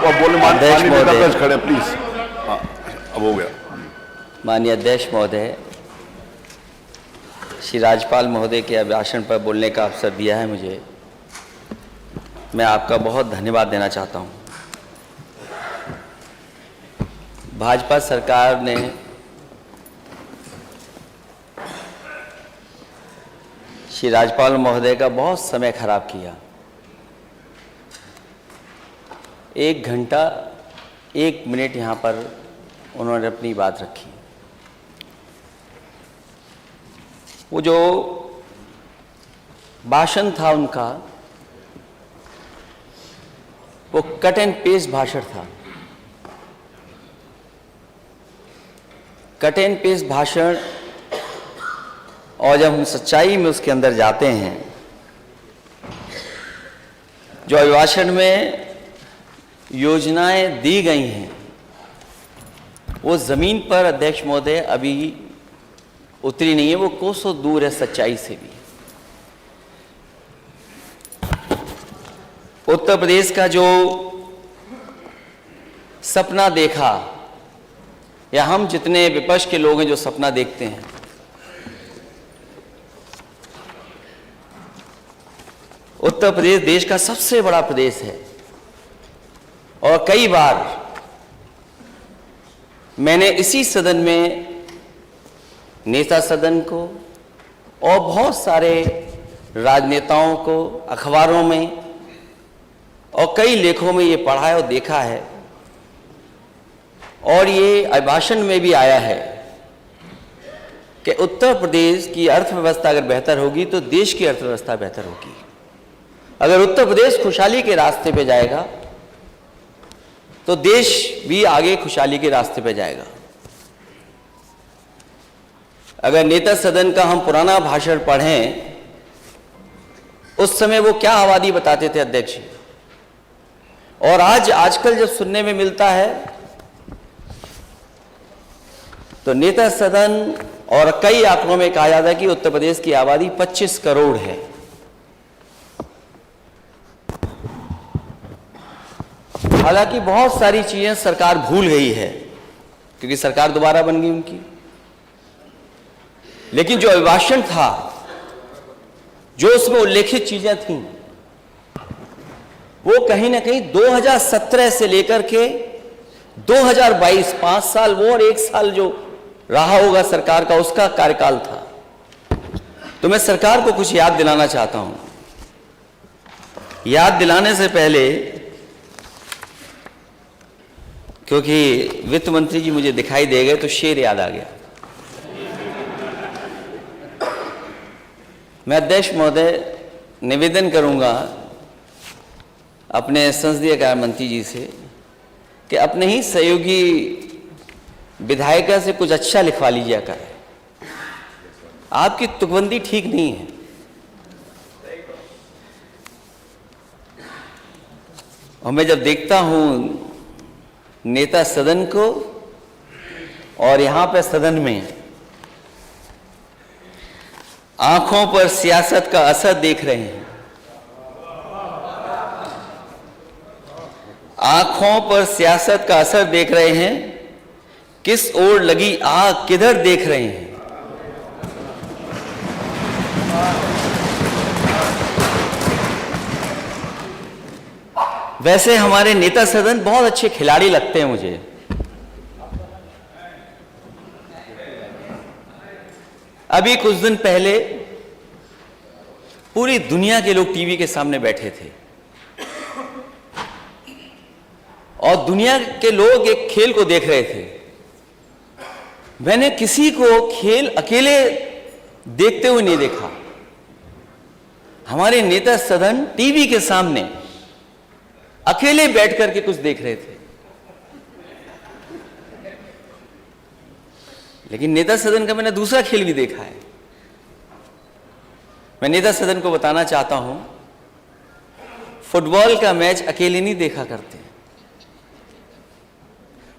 आप बोले अध्यक्ष महोदय, खड़े प्लीज। हाँ, अब हो गया। माननीय अध्यक्ष महोदय, श्री राज्यपाल महोदय के अभिभाषण पर बोलने का अवसर दिया है मुझे, मैं आपका बहुत धन्यवाद देना चाहता हूँ। भाजपा सरकार ने श्री राज्यपाल महोदय का बहुत समय खराब किया। 1 घंटा 1 मिनट यहाँ पर उन्होंने अपनी बात रखी। वो जो भाषण था उनका, वो कट एंड पेस्ट भाषण था। कट एंड पेस्ट भाषण, और जब हम सच्चाई में उसके अंदर जाते हैं, जो अभिभाषण में योजनाएं दी गई हैं वो ज़मीन पर अध्यक्ष महोदय अभी उतरी नहीं है, वो कोसों दूर है सच्चाई से भी। उत्तर प्रदेश का जो सपना देखा, या हम जितने विपक्ष के लोग हैं जो सपना देखते हैं, उत्तर प्रदेश देश का सबसे बड़ा प्रदेश है। और कई बार मैंने इसी सदन में नेता सदन को और बहुत सारे राजनेताओं को अखबारों में और कई लेखों में ये पढ़ा है और देखा है, और ये अभिभाषण में भी आया है कि उत्तर प्रदेश की अर्थव्यवस्था अगर बेहतर होगी तो देश की अर्थव्यवस्था बेहतर होगी। अगर उत्तर प्रदेश खुशहाली के रास्ते पे जाएगा तो देश भी आगे खुशहाली के रास्ते पे जाएगा। अगर नेता सदन का हम पुराना भाषण पढ़ें, उस समय वो क्या आबादी बताते थे अध्यक्ष, और आजकल जब सुनने में मिलता है तो नेता सदन और कई आंकड़ों में कहा जाता है कि उत्तर प्रदेश की आबादी 25 करोड़ है। हालांकि बहुत सारी चीजें सरकार भूल गई है क्योंकि सरकार दोबारा बन गई उनकी, लेकिन जो अभिभाषण था, जो उसमें उल्लेखित चीजें थीं, वो कहीं ना कहीं 2017 से लेकर के 2022, 5 साल वो और 1 साल जो रहा होगा सरकार का, उसका कार्यकाल था। तो मैं सरकार को कुछ याद दिलाना चाहता हूं। याद दिलाने से पहले, क्योंकि वित्त मंत्री जी मुझे दिखाई दे गए तो शेर याद आ गया। मैं अध्यक्ष महोदय निवेदन करूंगा अपने संसदीय कार्य मंत्री जी से कि अपने ही सहयोगी विधायिका से कुछ अच्छा लिखवा लीजिए कर। आपकी तुकबंदी ठीक नहीं है। और मैं जब देखता हूं नेता सदन को और यहां पर सदन में आंखों पर सियासत का असर देख रहे हैं, आंखों पर सियासत का असर देख रहे हैं, किस ओर लगी आग किधर देख रहे हैं। वैसे हमारे नेता सदन बहुत अच्छे खिलाड़ी लगते हैं मुझे। अभी कुछ दिन पहले पूरी दुनिया के लोग टीवी के सामने बैठे थे और दुनिया के लोग एक खेल को देख रहे थे। मैंने किसी को खेल अकेले देखते हुए नहीं देखा। हमारे नेता सदन टीवी के सामने अकेले बैठ करके कुछ देख रहे थे। लेकिन नेता सदन का मैंने दूसरा खेल भी देखा है। मैं नेता सदन को बताना चाहता हूं, फुटबॉल का मैच अकेले नहीं देखा करते।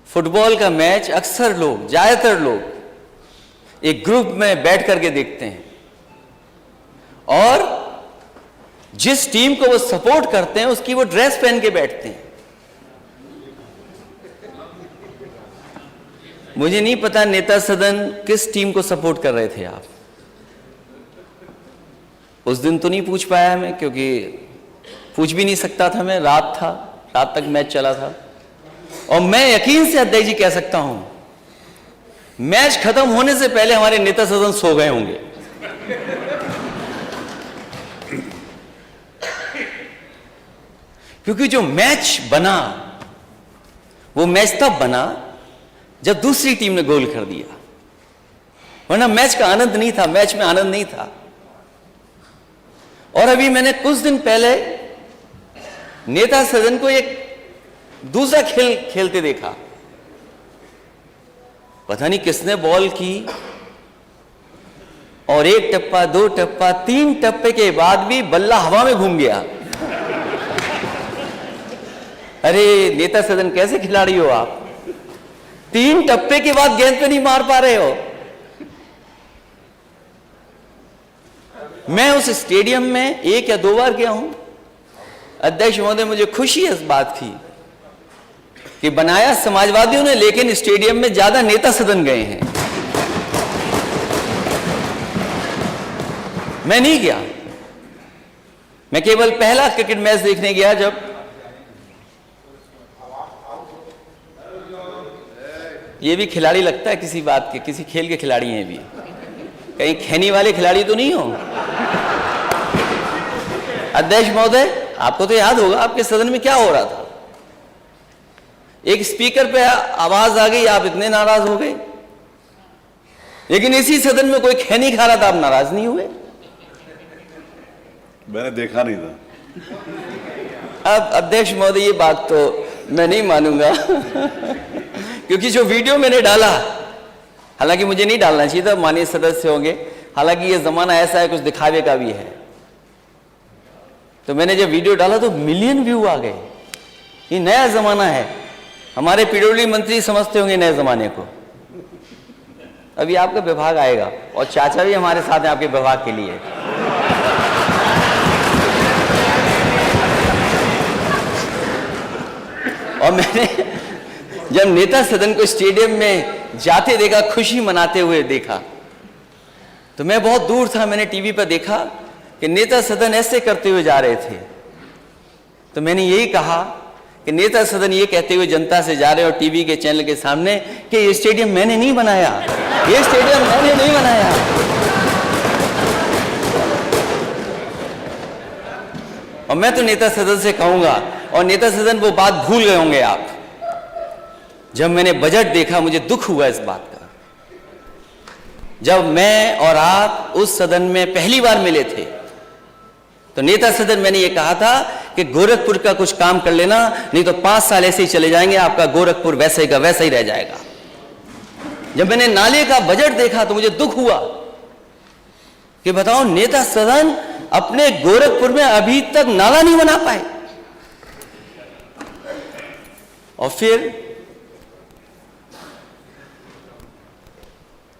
फुटबॉल का मैच अक्सर लोग, ज्यादातर लोग एक ग्रुप में बैठ करके देखते हैं और जिस टीम को वो सपोर्ट करते हैं उसकी वो ड्रेस पहन के बैठते हैं। मुझे नहीं पता नेता सदन किस टीम को सपोर्ट कर रहे थे आप। उस दिन तो नहीं पूछ पाया मैं, क्योंकि पूछ भी नहीं सकता था मैं, रात था, रात तक मैच चला था। और मैं यकीन से अध्यक्ष जी कह सकता हूं, मैच खत्म होने से पहले हमारे नेता सदन सो गए होंगे। क्योंकि जो मैच बना, वो मैच तब बना जब दूसरी टीम ने गोल कर दिया, वरना मैच का आनंद नहीं था, मैच में आनंद नहीं था। और अभी मैंने कुछ दिन पहले नेता सदन को एक दूसरा खेल खेलते देखा। पता नहीं किसने बॉल की, और एक टप्पा, दो टप्पा, तीन टप्पे के बाद भी बल्ला हवा में घूम गया। अरे नेता सदन कैसे खिलाड़ी हो आप, तीन टप्पे के बाद गेंद पे नहीं मार पा रहे हो। मैं उस स्टेडियम में 1 या 2 बार गया हूं। अध्यक्ष महोदय, मुझे खुशी है इस बात की कि बनाया समाजवादियों ने, लेकिन स्टेडियम में ज्यादा नेता सदन गए हैं। मैं नहीं गया, मैं केवल पहला क्रिकेट मैच देखने गया जब ये भी खिलाड़ी लगता है किसी बात के, किसी खेल के खिलाड़ी हैं भी, कहीं खैनी वाले खिलाड़ी तो नहीं हो। अध्यक्ष महोदय, आपको तो याद होगा आपके सदन में क्या हो रहा था। एक स्पीकर पे आवाज आ गई, आप इतने नाराज हो गए, लेकिन इसी सदन में कोई खैनी खा रहा था, आप नाराज नहीं हुए। मैंने देखा नहीं था। अब अध्यक्ष महोदय, ये बात तो मैं नहीं मानूंगा क्योंकि जो वीडियो मैंने डाला, हालांकि मुझे नहीं डालना चाहिए था, माननीय सदस्य होंगे, हालांकि ये जमाना ऐसा है, कुछ दिखावे का भी है। तो मैंने जब वीडियो डाला तो मिलियन व्यू आ गए। ये नया जमाना है, हमारे पीडब्ल्यूडी मंत्री समझते होंगे नए जमाने को। अभी आपका विभाग आएगा, और चाचा भी हमारे साथ हैं आपके विभाग के लिए। और मैंने जब नेता सदन को स्टेडियम में जाते देखा, खुशी मनाते हुए देखा, तो मैं बहुत दूर था, मैंने टीवी पर देखा कि नेता सदन ऐसे करते हुए जा रहे थे। तो मैंने यही कहा कि नेता सदन ये कहते हुए जनता से जा रहे हो टीवी के चैनल के सामने कि ये स्टेडियम मैंने नहीं बनाया, ये स्टेडियम मैंने नहीं बनाया। और मैं तो नेता सदन से कहूंगा, और नेता सदन वो बात भूल गए होंगे आप, जब मैंने बजट देखा मुझे दुख हुआ इस बात का। जब मैं और आप उस सदन में पहली बार मिले थे, तो नेता सदन मैंने ये कहा था कि गोरखपुर का कुछ काम कर लेना, नहीं तो 5 साल ऐसे ही चले जाएंगे, आपका गोरखपुर वैसे ही का वैसा ही रह जाएगा। जब मैंने नाले का बजट देखा तो मुझे दुख हुआ कि बताओ, नेता सदन अपने गोरखपुर में अभी तक नाला नहीं बना पाए, और फिर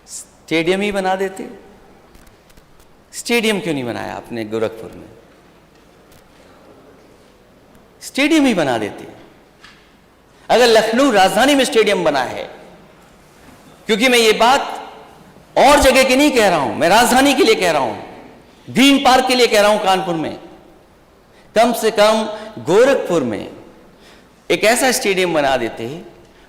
स्टेडियम ही बना देते। स्टेडियम क्यों नहीं बनाया अपने गोरखपुर में? स्टेडियम ही बना देते। अगर लखनऊ राजधानी में स्टेडियम बना है, क्योंकि मैं ये बात और जगह की नहीं कह रहा हूं, मैं राजधानी के लिए कह रहा हूं, ग्रीन पार्क के लिए कह रहा हूं, कानपुर में, कम से कम गोरखपुर में एक ऐसा स्टेडियम बना देते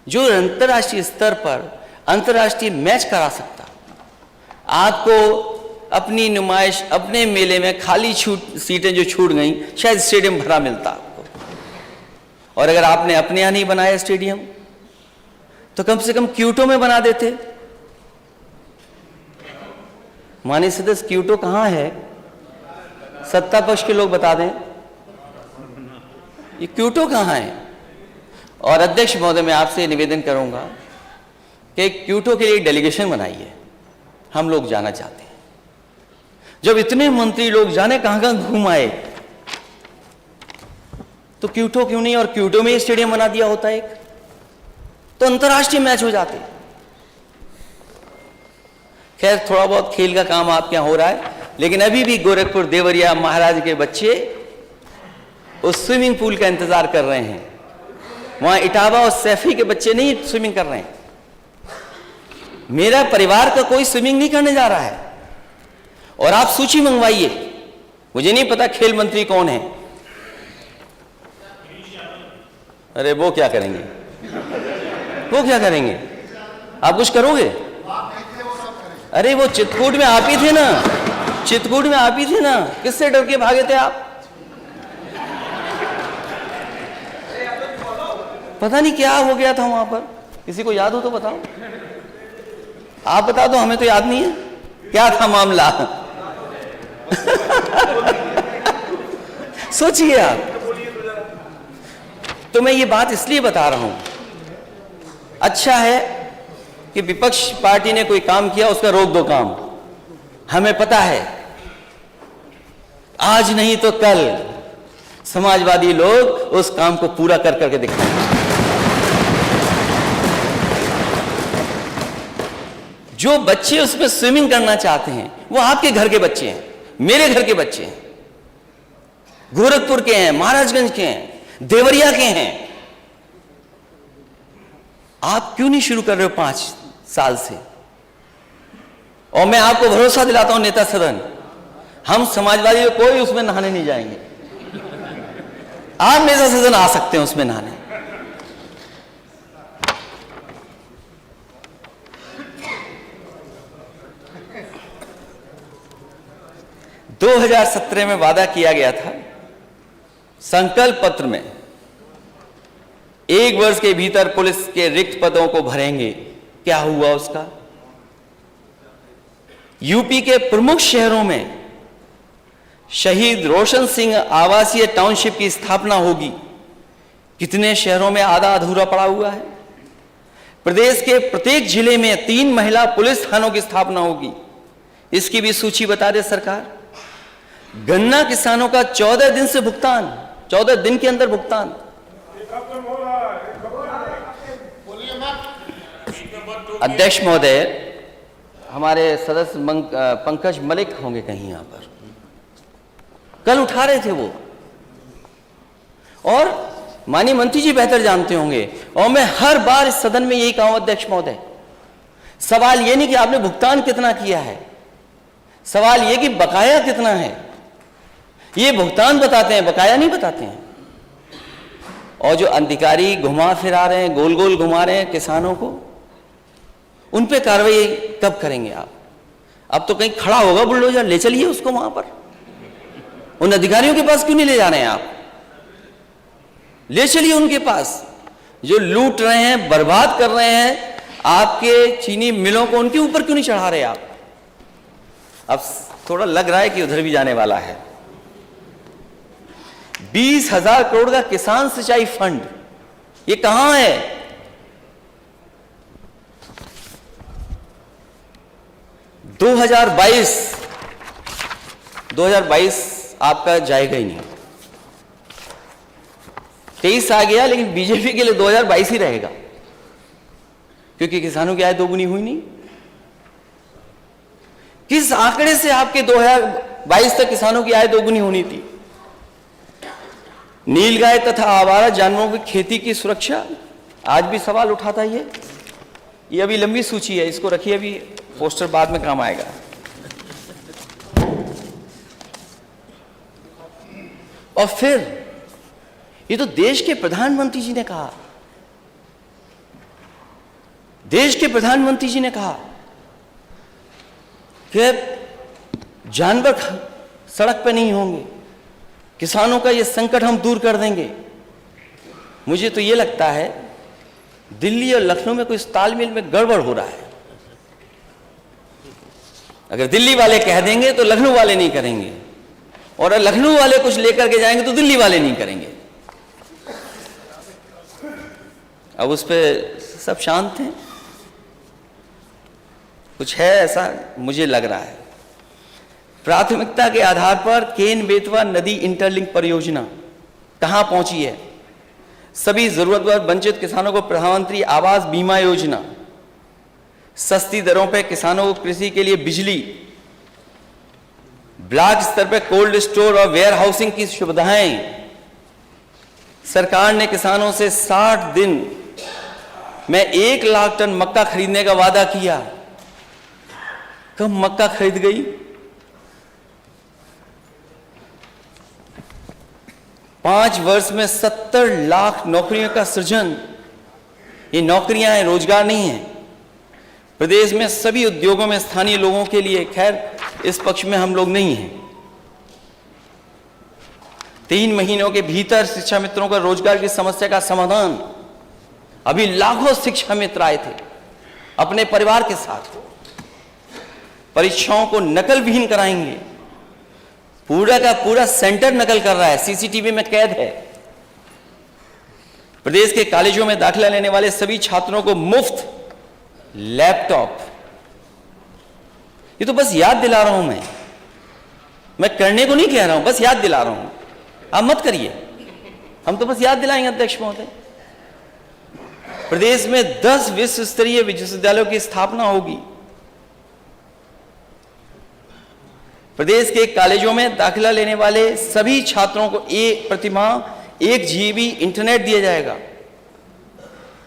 जो अंतर्राष्ट्रीय स्तर पर अंतर्राष्ट्रीय मैच करा सकता। आपको अपनी नुमाइश, अपने मेले में खाली सीटें जो छूट गई, शायद स्टेडियम भरा मिलता आपको। और अगर आपने अपने यहां नहीं बनाया स्टेडियम, तो कम से कम क्यूटो में बना देते। माननीय सदस्य, क्यूटो कहां है? सत्ता पक्ष के लोग बता दें, ये क्यूटो कहां है? और अध्यक्ष महोदय, मैं आपसे निवेदन करूंगा कि क्यूटो के लिए डेलीगेशन बनाइए, हम लोग जाना चाहते हैं। जब इतने मंत्री लोग जाने कहां कहां घूम आए, तो क्यूटो क्यों नहीं? और क्यूटो में स्टेडियम बना दिया होता एक, तो अंतर्राष्ट्रीय मैच हो जाते। खैर, थोड़ा बहुत खेल का काम आपके यहां हो रहा है, लेकिन अभी भी गोरखपुर देवरिया महाराज के बच्चे उस स्विमिंग पूल का इंतजार कर रहे हैं। वहां इटावा और सैफी के बच्चे नहीं स्विमिंग कर रहे हैं, मेरा परिवार का कोई स्विमिंग नहीं करने जा रहा है। और आप सूची मंगवाइए, मुझे नहीं पता खेल मंत्री कौन है। अरे वो क्या करेंगे, वो क्या करेंगे? आप कुछ करोगे? अरे वो चित्रकूट में आप ही थे ना, चित्रकूट में आप ही थे ना, किससे डर के भागे थे आप? पता नहीं क्या हो गया था वहां पर, किसी को याद हो तो बताओ। आप बता दो, हमें तो याद नहीं है क्या था मामला। सोचिए आप। तो मैं ये बात इसलिए बता रहा हूं, अच्छा है कि विपक्ष पार्टी ने कोई काम किया, उसका रोक दो काम। हमें पता है आज नहीं तो कल समाजवादी लोग उस काम को पूरा कर करके दिखाएंगे। जो बच्चे उसमें स्विमिंग करना चाहते हैं वो आपके घर के बच्चे हैं, मेरे घर के बच्चे हैं, गोरखपुर के हैं, महाराजगंज के हैं, देवरिया के हैं। आप क्यों नहीं शुरू कर रहे हो 5 साल से? और मैं आपको भरोसा दिलाता हूं नेता सदन, हम समाजवादी कोई उसमें नहाने नहीं जाएंगे। आप नेता सदन आ सकते हैं उसमें नहाने। – 2017 में वादा किया गया था, संकल्प पत्र में 1 वर्ष के भीतर पुलिस के रिक्त पदों को भरेंगे। क्या हुआ उसका? यूपी के प्रमुख शहरों में शहीद रोशन सिंह आवासीय टाउनशिप की स्थापना होगी। कितने शहरों में आधा अधूरा पड़ा हुआ है? प्रदेश के प्रत्येक जिले में 3 महिला पुलिस थानों की स्थापना होगी। इसकी भी सूची बता दे सरकार। गन्ना किसानों का 14 दिन से भुगतान, 14 दिन के अंदर भुगतान। अध्यक्ष महोदय, हमारे सदस्य पंकज मलिक होंगे कहीं यहां पर, कल उठा रहे थे वो, और माननीय मंत्री जी बेहतर जानते होंगे। और मैं हर बार इस सदन में यही कहूं अध्यक्ष महोदय, सवाल ये नहीं कि आपने भुगतान कितना किया है, सवाल ये कि बकाया कितना है। ये भुगतान बताते हैं, बकाया नहीं बताते हैं। और जो अधिकारी घुमा फिरा रहे हैं, गोल गोल घुमा रहे हैं किसानों को, उन पे कार्रवाई कब करेंगे आप? अब तो कहीं खड़ा होगा बुलडोजर, ले चलिए उसको वहां पर। उन अधिकारियों के पास क्यों नहीं ले जा रहे हैं आप? ले चलिए उनके पास, जो लूट रहे हैं, बर्बाद कर रहे हैं आपके चीनी मिलों को, उनके ऊपर क्यों नहीं चढ़ा रहे आप? अब थोड़ा लग रहा है कि उधर भी जाने वाला है। 20,000 करोड़ का किसान सिंचाई फंड, ये कहां है? दो 2022 आपका जाएगा ही नहीं। 23 आ गया, लेकिन बीजेपी के लिए 2022 ही रहेगा, क्योंकि किसानों की आय दोगुनी हुई नहीं। किस आंकड़े से आपके 2022 तक किसानों की आय दोगुनी होनी थी? नीलगाय तथा आवारा जानवरों की खेती की सुरक्षा, आज भी सवाल उठाता है ये अभी लंबी सूची है, इसको रखिए, अभी पोस्टर बाद में काम आएगा। और फिर ये तो देश के प्रधानमंत्री जी ने कहा, देश के प्रधानमंत्री जी ने कहा कि जानवर सड़क पर नहीं होंगे, किसानों का ये संकट हम दूर कर देंगे। मुझे तो ये लगता है दिल्ली और लखनऊ में कोई तालमेल में गड़बड़ हो रहा है। अगर दिल्ली वाले कह देंगे तो लखनऊ वाले नहीं करेंगे, और लखनऊ वाले कुछ लेकर के जाएंगे तो दिल्ली वाले नहीं करेंगे। अब उस पर सब शांत हैं, कुछ है ऐसा मुझे लग रहा है। प्राथमिकता के आधार पर केन बेतवा नदी इंटरलिंक परियोजना कहां पहुंची है? सभी जरूरतमंद वंचित किसानों को प्रधानमंत्री आवास बीमा योजना, सस्ती दरों पर किसानों को कृषि के लिए बिजली, ब्लॉक स्तर पर कोल्ड स्टोर और वेयर हाउसिंग की सुविधाएं। सरकार ने किसानों से 60 दिन में 1 लाख टन मक्का खरीदने का वादा किया। कब मक्का खरीद गई? 5 वर्ष में 70 लाख नौकरियों का सृजन। ये नौकरियां हैं, रोजगार नहीं है। प्रदेश में सभी उद्योगों में स्थानीय लोगों के लिए, खैर इस पक्ष में हम लोग नहीं हैं। 3 महीनों के भीतर शिक्षा मित्रों का रोजगार की समस्या का समाधान। अभी लाखों शिक्षा मित्र आए थे अपने परिवार के साथ। परीक्षाओं को नकल विहीन कराएंगे। पूरा का पूरा सेंटर नकल कर रहा है, सीसीटीवी में कैद है। प्रदेश के कॉलेजों में दाखिला लेने वाले सभी छात्रों को मुफ्त लैपटॉप। ये तो बस याद दिला रहा हूं मैं करने को नहीं कह रहा हूं, बस याद दिला रहा हूं। आप मत करिए, हम तो बस याद दिलाएंगे अध्यक्ष महोदय। प्रदेश में 10 विश्व स्तरीय विश्वविद्यालयों की स्थापना होगी। प्रदेश के कॉलेजों में दाखिला लेने वाले सभी छात्रों को प्रतिमाह 1 GB इंटरनेट दिया जाएगा।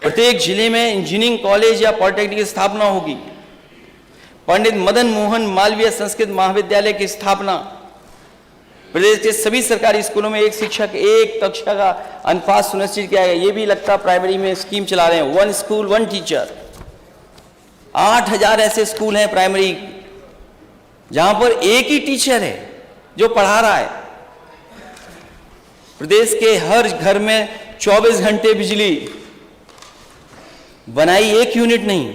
प्रत्येक जिले में इंजीनियरिंग कॉलेज या पॉलिटेक्निक की स्थापना होगी। पंडित मदन मोहन मालवीय संस्कृत महाविद्यालय की स्थापना। प्रदेश के सभी सरकारी स्कूलों में एक शिक्षक 1 कक्षा का अनुपात सुनिश्चित किया गया। ये भी लगता प्राइमरी में स्कीम चला रहे हैं, 1 स्कूल 1 टीचर। 8000 ऐसे स्कूल हैं प्राइमरी जहां पर एक ही टीचर है जो पढ़ा रहा है। प्रदेश के हर घर में 24 घंटे बिजली बनाई, 1 यूनिट नहीं।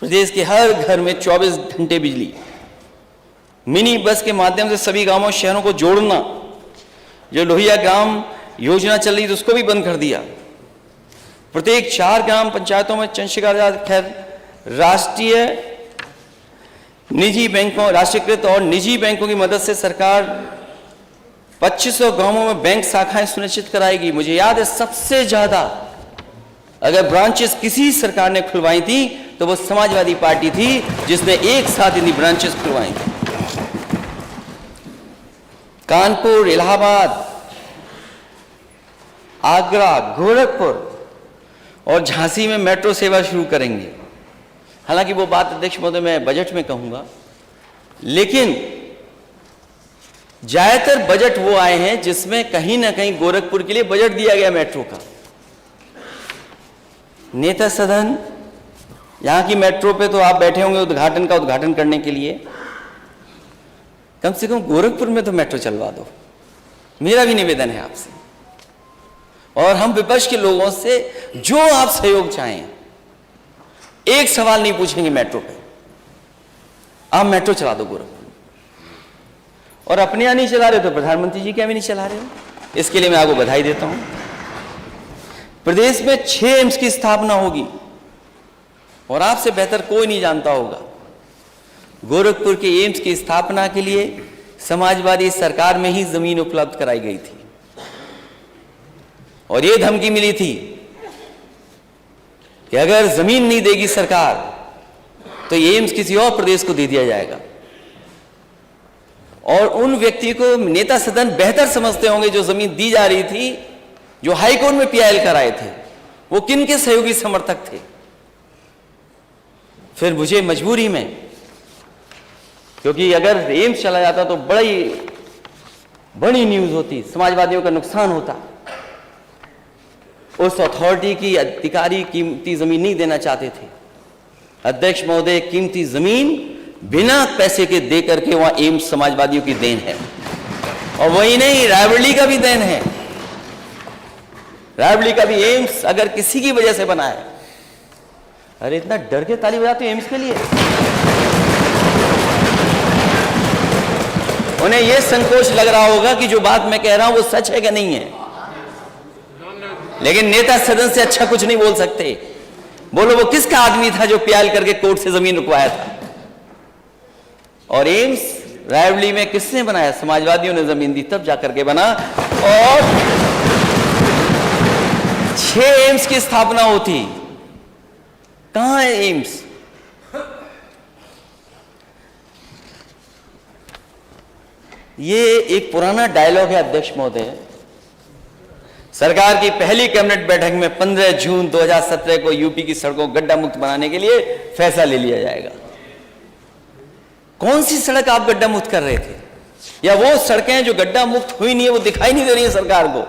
प्रदेश के हर घर में 24 घंटे बिजली। मिनी बस के माध्यम से सभी गांवों शहरों को जोड़ना। जो लोहिया ग्राम योजना चल रही थी उसको भी बंद कर दिया। प्रत्येक 4 ग्राम पंचायतों में चंद्रशेखर, खैर राष्ट्रीय निजी बैंकों, राष्ट्रीयकृत और निजी बैंकों की मदद से सरकार 2500 गांवों में बैंक शाखाएं सुनिश्चित कराएगी। मुझे याद है सबसे ज्यादा अगर ब्रांचेस किसी सरकार ने खुलवाई थी तो वो समाजवादी पार्टी थी, जिसने एक साथ इतनी ब्रांचेस खुलवाई थी। कानपुर, इलाहाबाद, आगरा, गोरखपुर और झांसी में मेट्रो सेवा शुरू करेंगे। हालांकि वो बात अध्यक्ष महोदय मैं बजट में कहूंगा, लेकिन ज्यादातर बजट वो आए हैं जिसमें कहीं ना कहीं गोरखपुर के लिए बजट दिया गया मेट्रो का। नेता सदन, यहां की मेट्रो पे तो आप बैठे होंगे उद्घाटन करने के लिए। कम से कम गोरखपुर में तो मेट्रो चलवा दो, मेरा भी निवेदन है आपसे। और हम विपक्ष के लोगों से जो आप सहयोग चाहें, एक सवाल नहीं पूछेंगे मेट्रो पे, आप मेट्रो चला दो गोरखपुर। और अपने यहां नहीं चला रहे तो प्रधानमंत्री जी क्या भी नहीं चला रहे हो, इसके लिए मैं आपको बधाई देता हूं। प्रदेश में 6 एम्स की स्थापना होगी और आपसे बेहतर कोई नहीं जानता होगा। गोरखपुर के एम्स की स्थापना के लिए समाजवादी सरकार में ही जमीन उपलब्ध कराई गई थी और यह धमकी मिली थी कि अगर जमीन नहीं देगी सरकार तो ये एम्स किसी और प्रदेश को दे दिया जाएगा। और उन व्यक्ति को नेता सदन बेहतर समझते होंगे जो जमीन दी जा रही थी, जो हाईकोर्ट में PIL कराए थे, वो किन के सहयोगी समर्थक थे। फिर मुझे मजबूरी में, क्योंकि अगर एम्स चला जाता तो बड़ी न्यूज होती, समाजवादियों का नुकसान होता। उस अथॉरिटी की अधिकारी कीमती जमीन नहीं देना चाहते थे। अध्यक्ष महोदय, कीमती जमीन बिना पैसे के दे करके वहां एम्स समाजवादियों की देन है। और वही नहीं, रायबरेली का भी देन है। रायबरेली का भी एम्स अगर किसी की वजह से बना है। अरे इतना डर के ताली बजाते हो एम्स के लिए। उन्हें यह संकोच लग रहा होगा कि जो बात मैं कह रहा हूं वो सच है कि नहीं है, लेकिन नेता सदन से अच्छा कुछ नहीं बोल सकते। बोलो वो किसका आदमी था जो PIL करके कोर्ट से जमीन रुकवाया था। और एम्स रायबरेली में किसने बनाया? समाजवादियों ने जमीन दी तब जाकर के बना। और 6 एम्स की स्थापना होती। कहां है एम्स? ये एक पुराना डायलॉग है अध्यक्ष महोदय। सरकार की पहली कैबिनेट बैठक में 15 जून 2017 को यूपी की सड़कों को गड्ढा मुक्त बनाने के लिए फैसला ले लिया जाएगा। कौन सी सड़क आप गड्ढा मुक्त कर रहे थे, या वो सड़कें जो गड्ढा मुक्त हुई नहीं है वो दिखाई नहीं दे रही है सरकार को।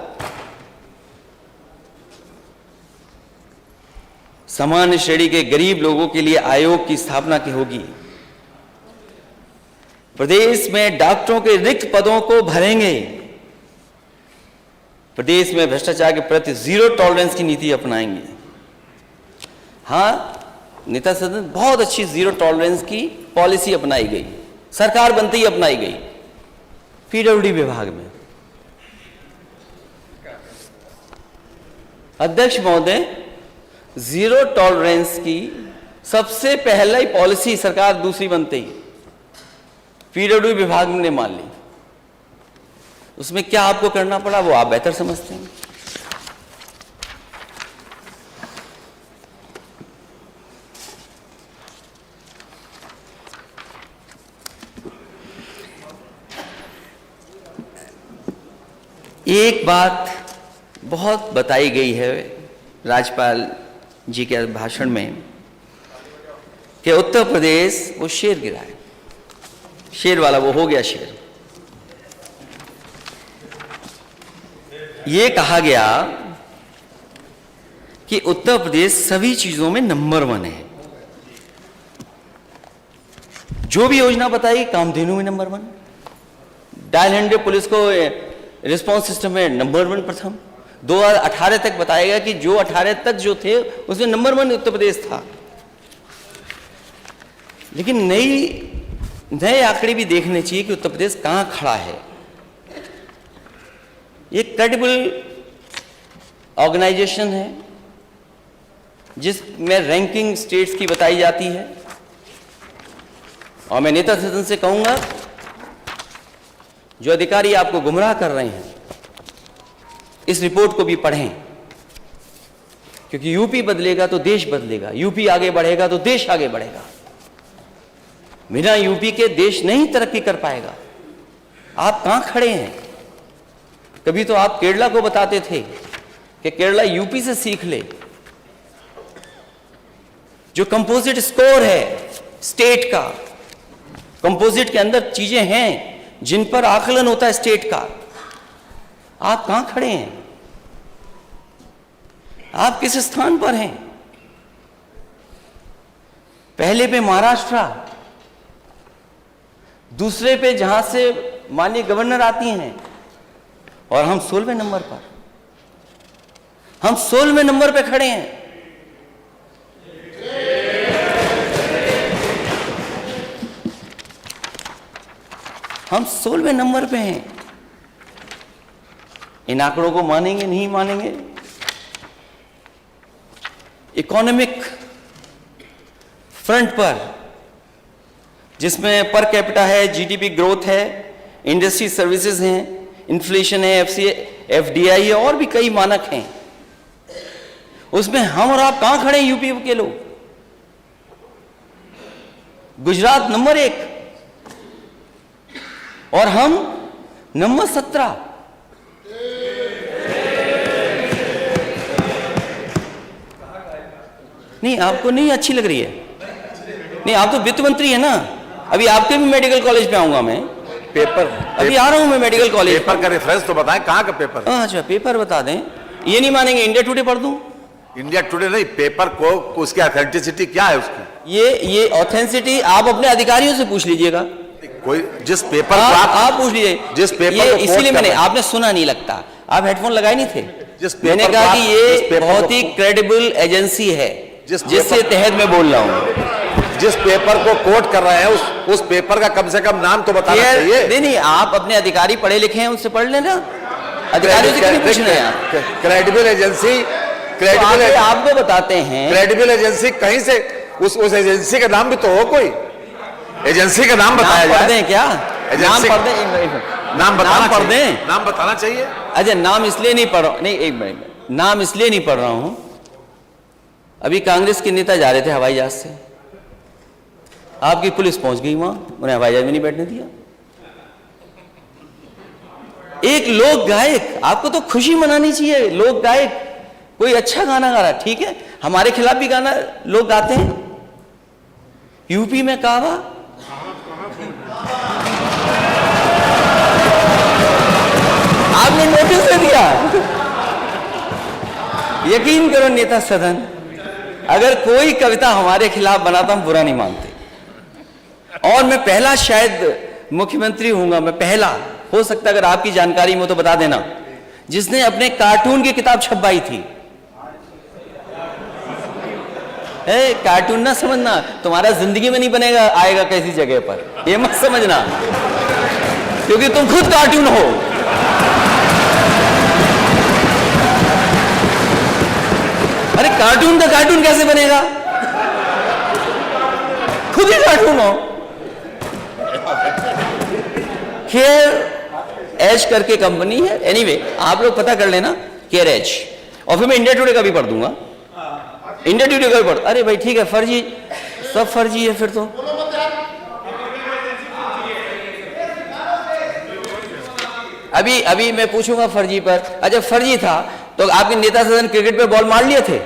सामान्य श्रेणी के गरीब लोगों के लिए आयोग की स्थापना की होगी। प्रदेश में डॉक्टरों के रिक्त पदों को भरेंगे। प्रदेश में भ्रष्टाचार के प्रति जीरो टॉलरेंस की नीति अपनाएंगे। हाँ, नेता सदन बहुत अच्छी जीरो टॉलरेंस की पॉलिसी अपनाई गई, सरकार बनते ही अपनाई गई पीडब्ल्यूडी विभाग में। अध्यक्ष महोदय, जीरो टॉलरेंस की सबसे पहला ही पॉलिसी सरकार दूसरी बनते ही पीडब्ल्यूडी विभाग ने मान ली। उसमें क्या आपको करना पड़ा वो आप बेहतर समझते हैं। एक बात बहुत बताई गई है राज्यपाल जी के भाषण में कि उत्तर प्रदेश वो शेर गिरा है, शेर वाला वो हो गया शेर। ये कहा गया कि उत्तर प्रदेश सभी चीजों में नंबर 1 है। जो भी योजना बताई, कामधेनु में नंबर 1, डायल 100 पुलिस को रिस्पांस सिस्टम में नंबर 1 प्रथम। 2018 तक बताया गया कि जो 18 तक जो थे उसमें नंबर 1 उत्तर प्रदेश था। लेकिन नए आंकड़े भी देखने चाहिए कि उत्तर प्रदेश कहां खड़ा है। एक क्रेडिबल ऑर्गेनाइजेशन है जिसमें रैंकिंग स्टेट्स की बताई जाती है, और मैं नेता सदन से कहूंगा जो अधिकारी आपको गुमराह कर रहे हैं इस रिपोर्ट को भी पढ़ें, क्योंकि यूपी बदलेगा तो देश बदलेगा, यूपी आगे बढ़ेगा तो देश आगे बढ़ेगा। बिना यूपी के देश नहीं तरक्की कर पाएगा। आप कहां खड़े हैं? कभी तो आप केरला को बताते थे कि केरला यूपी से सीख ले। जो कंपोजिट स्कोर है स्टेट का, कंपोजिट के अंदर चीजें हैं जिन पर आकलन होता है स्टेट का। आप कहां खड़े हैं? आप किस स्थान पर हैं? पहले पे महाराष्ट्र, दूसरे पे जहां से माननीय गवर्नर आती हैं, और हम 16वें नंबर पर, हम 16वें नंबर पे खड़े हैं। हम 16वें नंबर पे हैं। इन आंकड़ों को मानेंगे नहीं मानेंगे? इकोनॉमिक फ्रंट पर, जिसमें पर कैपिटा है, जीडीपी ग्रोथ है, इंडस्ट्री सर्विसेज हैं, इन्फ्लेशन है, एफडीआई है, और भी कई मानक हैं, उसमें हम और आप कहां खड़े हैं? यूपी के लोग। गुजरात नंबर 1 और हम नंबर 17। नहीं, आपको नहीं अच्छी लग रही है? नहीं, आप तो वित्त मंत्री है ना। अभी आपके भी मेडिकल कॉलेज पे आऊंगा मैं। पेपर अभी आ रहा हूं मैं मेडिकल कॉलेज। पेपर का रेफरेंस तो बताएं, कहां का पेपर? अच्छा, पेपर बता दें। ये नहीं मानेंगे, इंडिया टुडे पढ़ दूं? इंडिया टुडे नहीं, पेपर को उसकी ऑथेंटिसिटी क्या है उसकी? ये ऑथेंटिसिटी आप अपने अधिकारियों से पूछ लीजिएगा। कोई जिस पेपर को आप पूछ लीजिए। जिस पेपर ये को इसीलिए मैंने, आपने सुना नहीं लगता, आप हेडफोन लगाए नहीं थे। मैंने कहा कि ये बहुत ही क्रेडिबल एजेंसी है जिसके तहत मैं बोल रहा हूं। जिस पेपर को कोट कर रहे हैं उस पेपर का कम से कम नाम तो बताना चाहिए। नहीं, आप अपने अधिकारी पढ़े लिखे हैं, उनसे पढ़ लेना। अधिकारियों से क्यों पूछ रहे हैं आप? क्रेडिबल एजेंसी, आपको बताते हैं क्रेडिबल एजेंसी कहीं से उस एजेंसी का नाम भी तो हो, कोई एजेंसी का नाम बताया जाए। पढ़ दें क्या? नाम पढ़ दें, नाम पढ़ दें, नाम बताना चाहिए। अच्छा, नाम इसलिए नहीं पढ़ रहा, नहीं एक मिनट, नाम इसलिए नहीं पढ़ रहा हूं। अभी कांग्रेस के नेता जा रहे थे हवाई जहाज से, आपकी पुलिस पहुंच गई वहां, उन्हें हवाई जहाज में नहीं बैठने दिया। एक लोक गायक, आपको तो खुशी मनानी चाहिए। लोक गायक कोई अच्छा गाना गा रहा, ठीक है, हमारे खिलाफ भी गाना लोग गाते हैं। यूपी में कावा, आपने नोटिस दे दिया। यकीन करो नेता सदन, अगर कोई कविता हमारे खिलाफ बनाता हम बुरा नहीं मानते। और मैं पहला शायद मुख्यमंत्री हूंगा, मैं पहला, हो सकता है अगर आपकी जानकारी में हो तो बता देना, जिसने अपने कार्टून की किताब छपवाई थी। कार्टून ना समझना, तुम्हारा जिंदगी में नहीं बनेगा, आएगा कैसी जगह पर, ये मत समझना, क्योंकि तुम खुद कार्टून हो। अरे कार्टून का कार्टून कैसे बनेगा, खुद ही कार्टून हो। केयर एज करके कंपनी है, एनीवे आप लोग पता कर लेना केयर एज, और फिर मैं इंडिया टुडे का भी पढ़ दूंगा, इंडिया टुडे का भी पढ़। अरे भाई ठीक है, फर्जी, सब फर्जी है फिर तो। अभी मैं पूछूंगा फर्जी पर। अच्छा फर्जी था तो आपके नेता सदन क्रिकेट पे बॉल मार लिए थे,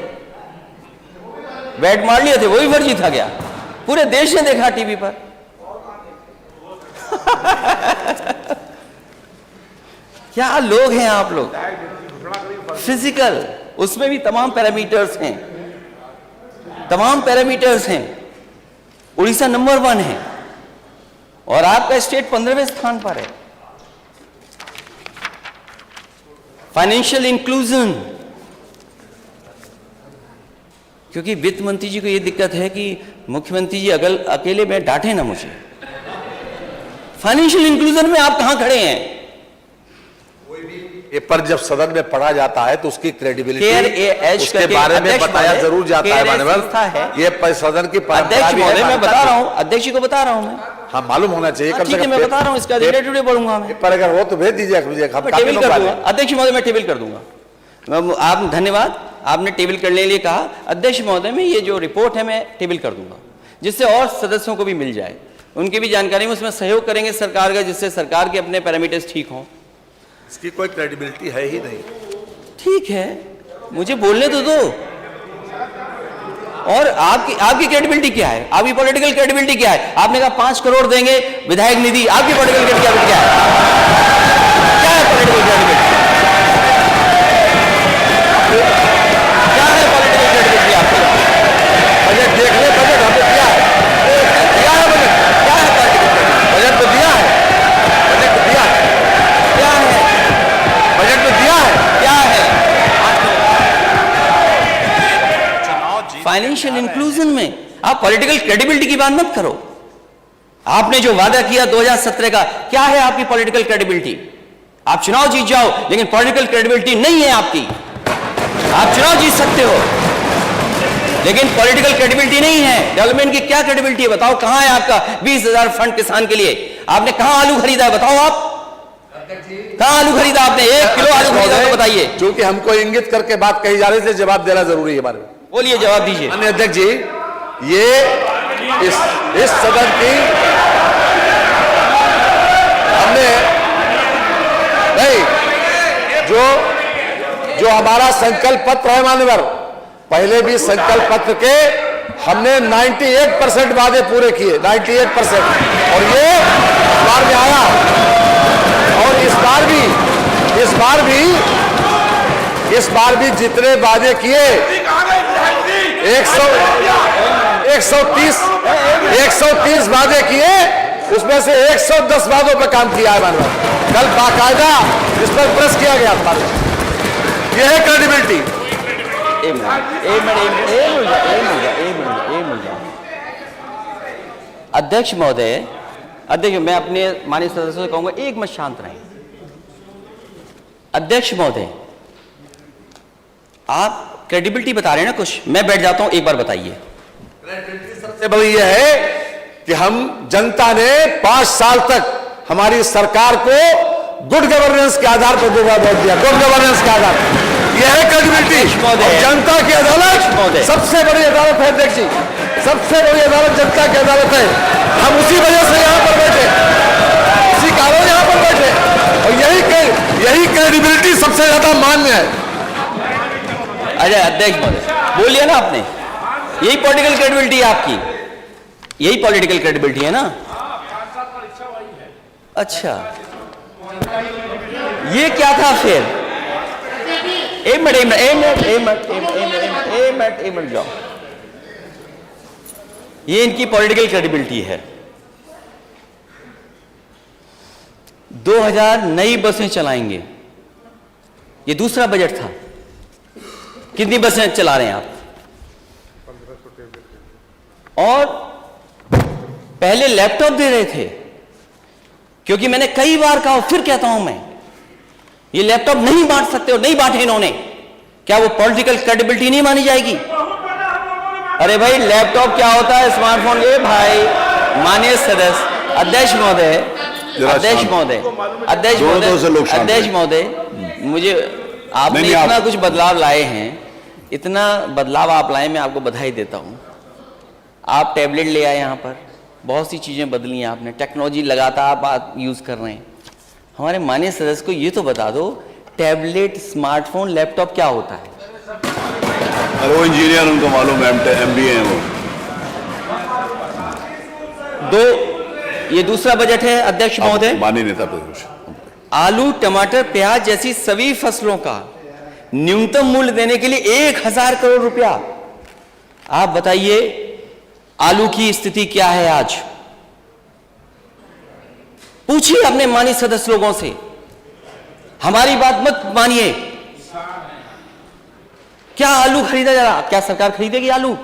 बैट मार लिए थे, वो भी फर्जी था क्या? पूरे देश ने देखा टीवी पर। क्या लोग हैं आप लोग। फिजिकल, उसमें भी तमाम पैरामीटर्स हैं, तमाम पैरामीटर्स हैं। उड़ीसा नंबर 1 है और आपका स्टेट 15वें स्थान पर है। फाइनेंशियल इंक्लूजन, क्योंकि वित्त मंत्री जी को यह दिक्कत है कि मुख्यमंत्री जी अकेले में डांटे ना मुझे। फाइनेंशियल इंक्लूजन में आप कहां खड़े हैं? ये पर जब सदन में पढ़ा जाता है तो उसकी क्रेडिबिलिटी उसके करके बारे में बताया जरूर जाता है माननीय। ये सदन की अध्यक्ष महोदय मैं बता रहा हूं, अध्यक्ष जी को बता रहा हूं मैं। हाँ मालूम होना चाहिए। ठीक है मैं बता रहा हूं, इसका इंडिया टुडे पढ़ूंगा मैं। पर अगर हो तो भेज दीजिए, टेबल कर दूंगा अध्यक्ष महोदय, मैं टेबल कर दूंगा। आप धन्यवाद, आपने टेबल करने के लिए कहा। अध्यक्ष महोदय में ये जो रिपोर्ट है मैं टेबल कर दूंगा, जिससे और सदस्यों को भी मिल जाए, उनकी भी जानकारी में उसमें सहयोग करेंगे सरकार का, जिससे सरकार के अपने पैरामीटर्स ठीक हों। इसकी कोई क्रेडिबिलिटी है ही नहीं। ठीक है, मुझे बोलने तो दो। और आपकी क्रेडिबिलिटी क्या है? आपकी पॉलिटिकल क्रेडिबिलिटी क्या है? आपने कहा 5 करोड़ देंगे विधायक निधि, आपकी पॉलिटिकल क्रेडिबिलिटी क्या है? क्या है पॉलिटिकल क्रेडिबिलिटी? क्या है पॉलिटिकल क्रेडिबिलिटी आपकी? बजट देख ले, बजट हमने दिया है, दिया है बजट, क्या है पॉलिटिकल? बजट तो दिया है, बजट तो दिया है, क्या है बजट तो दिया है, क्या है? फाइनेंशियल इंक्लूजन में आप पॉलिटिकल क्रेडिबिलिटी की बात मत करो। आपने जो वादा किया 2017 का, क्या है आपकी पॉलिटिकल क्रेडिबिलिटी? आप चुनाव जीत जाओ लेकिन पॉलिटिकल क्रेडिबिलिटी नहीं है आपकी। आप चुनाव जीत सकते हो लेकिन पॉलिटिकल क्रेडिबिलिटी नहीं है। डेवलपमेंट की क्या क्रेडिबिलिटी है बताओ? कहां है आपका 20,000 फंड किसान के लिए? आपने कहां आलू खरीदा है बताओ? आप कहां आलू खरीदा आपने? 1 किलो आलू खरीदा तो बताइए। क्योंकि हमको इंगित करके बात कही जा रही है, जवाब देना जरूरी है हमारे। बोलिए, जवाब दीजिए। माननीय अध्यक्ष जी, ये इस सदन की हमने नहीं, जो हमारा संकल्प पत्र है माननीय, पहले भी संकल्प पत्र के हमने 98% वादे पूरे किए, 98%, और ये इस बार में आया। और इस बार भी जितने वादे किए 130 वादे किए, उसमें से 110 वादों पर काम किया है माननीय। कल बाकायदा इस पर प्रेस किया गया था। यह है क्रेडिबिलिटी। अध्यक्ष महोदय, अध्यक्ष मैं अपने माननीय सदस्यों से कहूंगा एक मिनट शांत रहें। अध्यक्ष महोदय, आप क्रेडिबिलिटी बता रहे हैं ना कुछ, मैं बैठ जाता हूं, एक बार बताइए। सबसे बड़ी यह है कि हम जनता ने 5 साल तक हमारी सरकार को गुड गवर्नेंस के आधार पर वोट दिया, गुड गवर्नेंस के आधार पर। यह है क्रेडिबिलिटी। जनता की अदालत सबसे बड़ी अदालत है अध्यक्ष जी, सबसे बड़ी अदालत जनता की अदालत है। हम उसी वजह से यहाँ पर बैठे, उसी कारण यहाँ पर बैठे, और यही क्रेडिबिलिटी सबसे ज्यादा मान्य है। अरे अध्यक्ष महोदय बोलिए ना, आपने यही पॉलिटिकल क्रेडिबिलिटी है आपकी, यही पॉलिटिकल क्रेडिबिलिटी है ना? अच्छा ये क्या था फिर? एक मिनट जाओ। ये इनकी पॉलिटिकल क्रेडिबिलिटी है। 2000 नई बसें चलाएंगे, ये दूसरा बजट था। कितनी बसें चला रहे हैं आप? और पहले लैपटॉप दे रहे थे, क्योंकि मैंने कई बार कहा, फिर कहता हूं मैं, ये लैपटॉप नहीं बांट सकते, और नहीं बांटे इन्होंने। क्या वो पॉलिटिकल क्रेडिबिलिटी नहीं मानी जाएगी? अरे भाई, लैपटॉप क्या होता है? स्मार्टफोन। ये भाई, माननीय सदस्य, अध्यक्ष महोदय, मुझे आपने इतना कुछ बदलाव लाए हैं, इतना बदलाव आप लाए, मैं आपको बधाई देता हूं। आप टैबलेट ले आए यहाँ पर, बहुत सी चीजें बदली हैं आपने, टेक्नोलॉजी लगातार आप यूज कर रहे हैं। हमारे माननीय सदस्य को ये तो बता दो, टैबलेट, स्मार्टफोन, लैपटॉप क्या होता है? अरे वो इंजीनियर, उनको मालूम है, MBA है वो। ये दूसरा बजट है अध्यक्ष महोदय। माननीय नेता प्रतिपक्ष, आलू, टमाटर, प्याज जैसी सभी फसलों का न्यूनतम मूल्य देने के लिए 1000 करोड़ रुपया। आप बताइए, आलू की स्थिति क्या है आज? पूछिए अपने माननीय सदस्य लोगों से, हमारी बात मत मानिए। क्या आलू खरीदा जा रहा? क्या सरकार खरीदेगी आलू?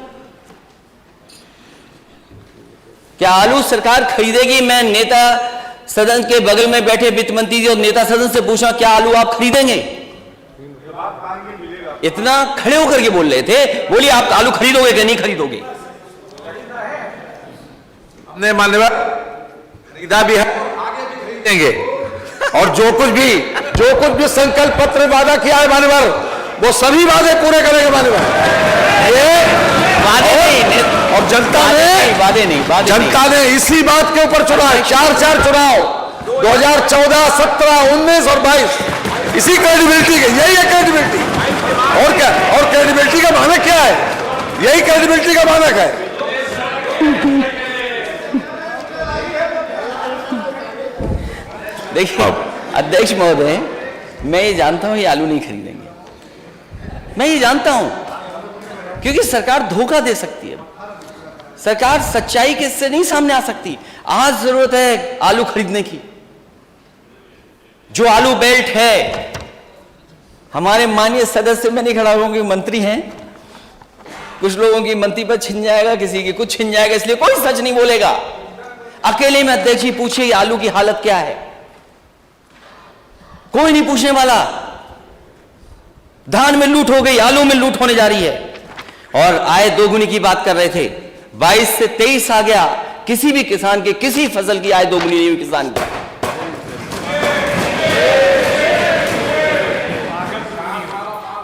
क्या आलू सरकार खरीदेगी? मैं नेता सदन के बगल में बैठे वित्त मंत्री जी और नेता सदन से पूछा, क्या आलू आप खरीदेंगे? इतना खड़े होकर के बोल रहे थे, बोलिए आप आलू खरीदोगे कि नहीं खरीदोगे? हमने मान्यवर खरीदा भी है, आगे भी खरीदेंगे। और जो कुछ भी संकल्प पत्र वादा किया है मान्यवर, वो सभी वादे पूरे करेंगे मान्यवर। ये वादे नहीं, और जनता ने इसी बात के ऊपर चुना है। 4 चुनाव 2014, 17, 19 और 22, इसी क्रेडिबिलिटी के, यही है क्रेडिबिलिटी। और क्या? और क्रेडिबिलिटी का मानक क्या है? यही क्रेडिबिलिटी का मानक है। देखिए अध्यक्ष महोदय, मैं ये जानता हूं ये आलू नहीं खरीदेंगे, मैं ये जानता हूं, क्योंकि सरकार धोखा दे सकती है, सरकार सच्चाई के से नहीं सामने आ सकती। आज जरूरत है आलू खरीदने की। जो आलू बेल्ट है, हमारे माननीय सदस्य, मैं नहीं खड़ा होंगे, मंत्री हैं, कुछ लोगों की मंत्री पर छिन जाएगा, किसी की कुछ छिन जाएगा, इसलिए कोई सच नहीं बोलेगा। अकेले में अध्यक्ष जी पूछिए आलू की हालत क्या है, कोई नहीं पूछने वाला। धान में लूट हो गई, आलू में लूट होने जा रही है। और आय दोगुनी की बात कर रहे थे, 22 से 23 आ गया, किसी भी किसान के किसी फसल की आय दोगुनी नहीं हुई किसान की।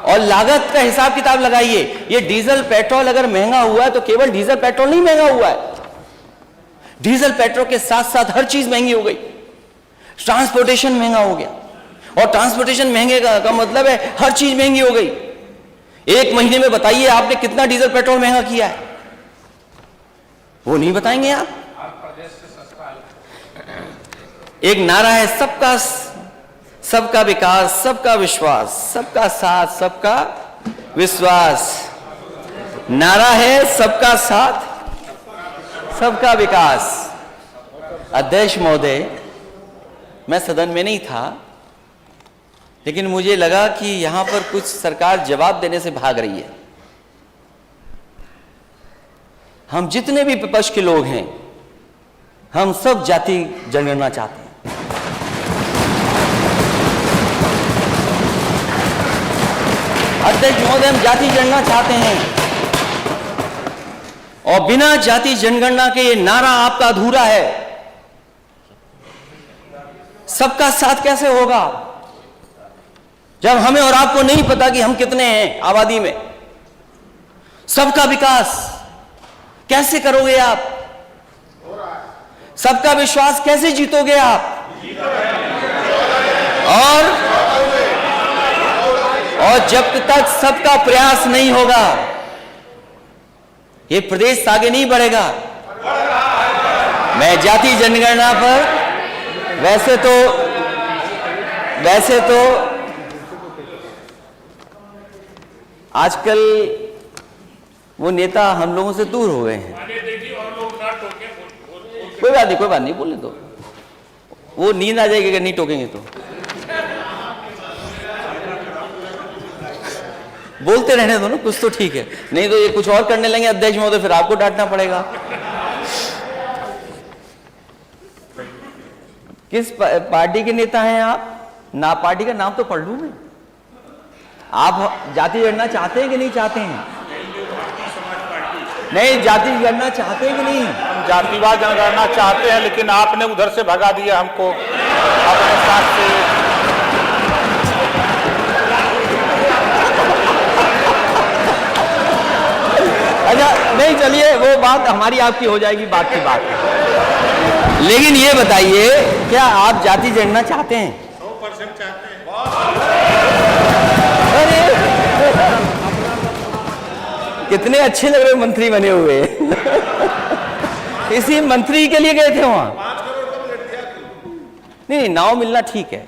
और लागत का हिसाब किताब लगाइए। ये डीजल पेट्रोल अगर महंगा हुआ है तो केवल डीजल पेट्रोल नहीं महंगा हुआ है, डीजल पेट्रोल के साथ साथ हर चीज महंगी हो गई। ट्रांसपोर्टेशन महंगा हो गया, और ट्रांसपोर्टेशन महंगे का मतलब है हर चीज महंगी हो गई। एक महीने में बताइए आपने कितना डीजल पेट्रोल महंगा किया है? वो नहीं बताएंगे आप। एक नारा है सबका विकास, सबका विश्वास, सबका साथ, सबका विश्वास। नारा है सबका साथ, सबका विकास। अध्यक्ष महोदय, मैं सदन में नहीं था, लेकिन मुझे लगा कि यहां पर कुछ सरकार जवाब देने से भाग रही है। हम जितने भी विपक्ष के लोग हैं, हम सब जाति जनगणना चाहते हैं। अध्यक्ष महोदय, हम जाति जनगणना चाहते हैं, और बिना जाति जनगणना के ये नारा आपका अधूरा है। सबका साथ कैसे होगा जब हमें और आपको नहीं पता कि हम कितने हैं आबादी में? सबका विकास कैसे करोगे आप? सबका विश्वास कैसे जीतोगे आप? और जब तक सबका प्रयास नहीं होगा, ये प्रदेश आगे नहीं बढ़ेगा। मैं जाति जनगणना पर वैसे तो वैसे तो आजकल वो नेता हम लोगों से दूर हो गए हैं। कोई बात नहीं, बोलने दो। वो नींद आ जाएगी अगर नहीं टोकेंगे तो। बोलते रहने दो ना, कुछ तो ठीक है, नहीं तो ये कुछ और करने लगे अध्यक्ष महोदय, फिर आपको डांटना पड़ेगा। किस पार्टी के नेता हैं आप? ना पार्टी का नाम तो पढ़ लूं मैं। आप जाति गणना चाहते हैं कि नहीं चाहते हैं? नहीं, जाति गणना चाहते हैं कि नहीं? हम जातिवाद जनगणना चाहते हैं, लेकिन आपने उधर से भगा दिया हमको अपने साथ से। अच्छा नहीं, चलिए वो बात हमारी आपकी हो जाएगी, बात की बात। लेकिन ये बताइए, क्या आप जाति जनगणना चाहते हैं? 100% चाहते हैं। अरे कितने अच्छे लग रहे मंत्री बने हुए। इसी मंत्री के लिए गए थे वहां। नहीं, नाव मिलना ठीक है,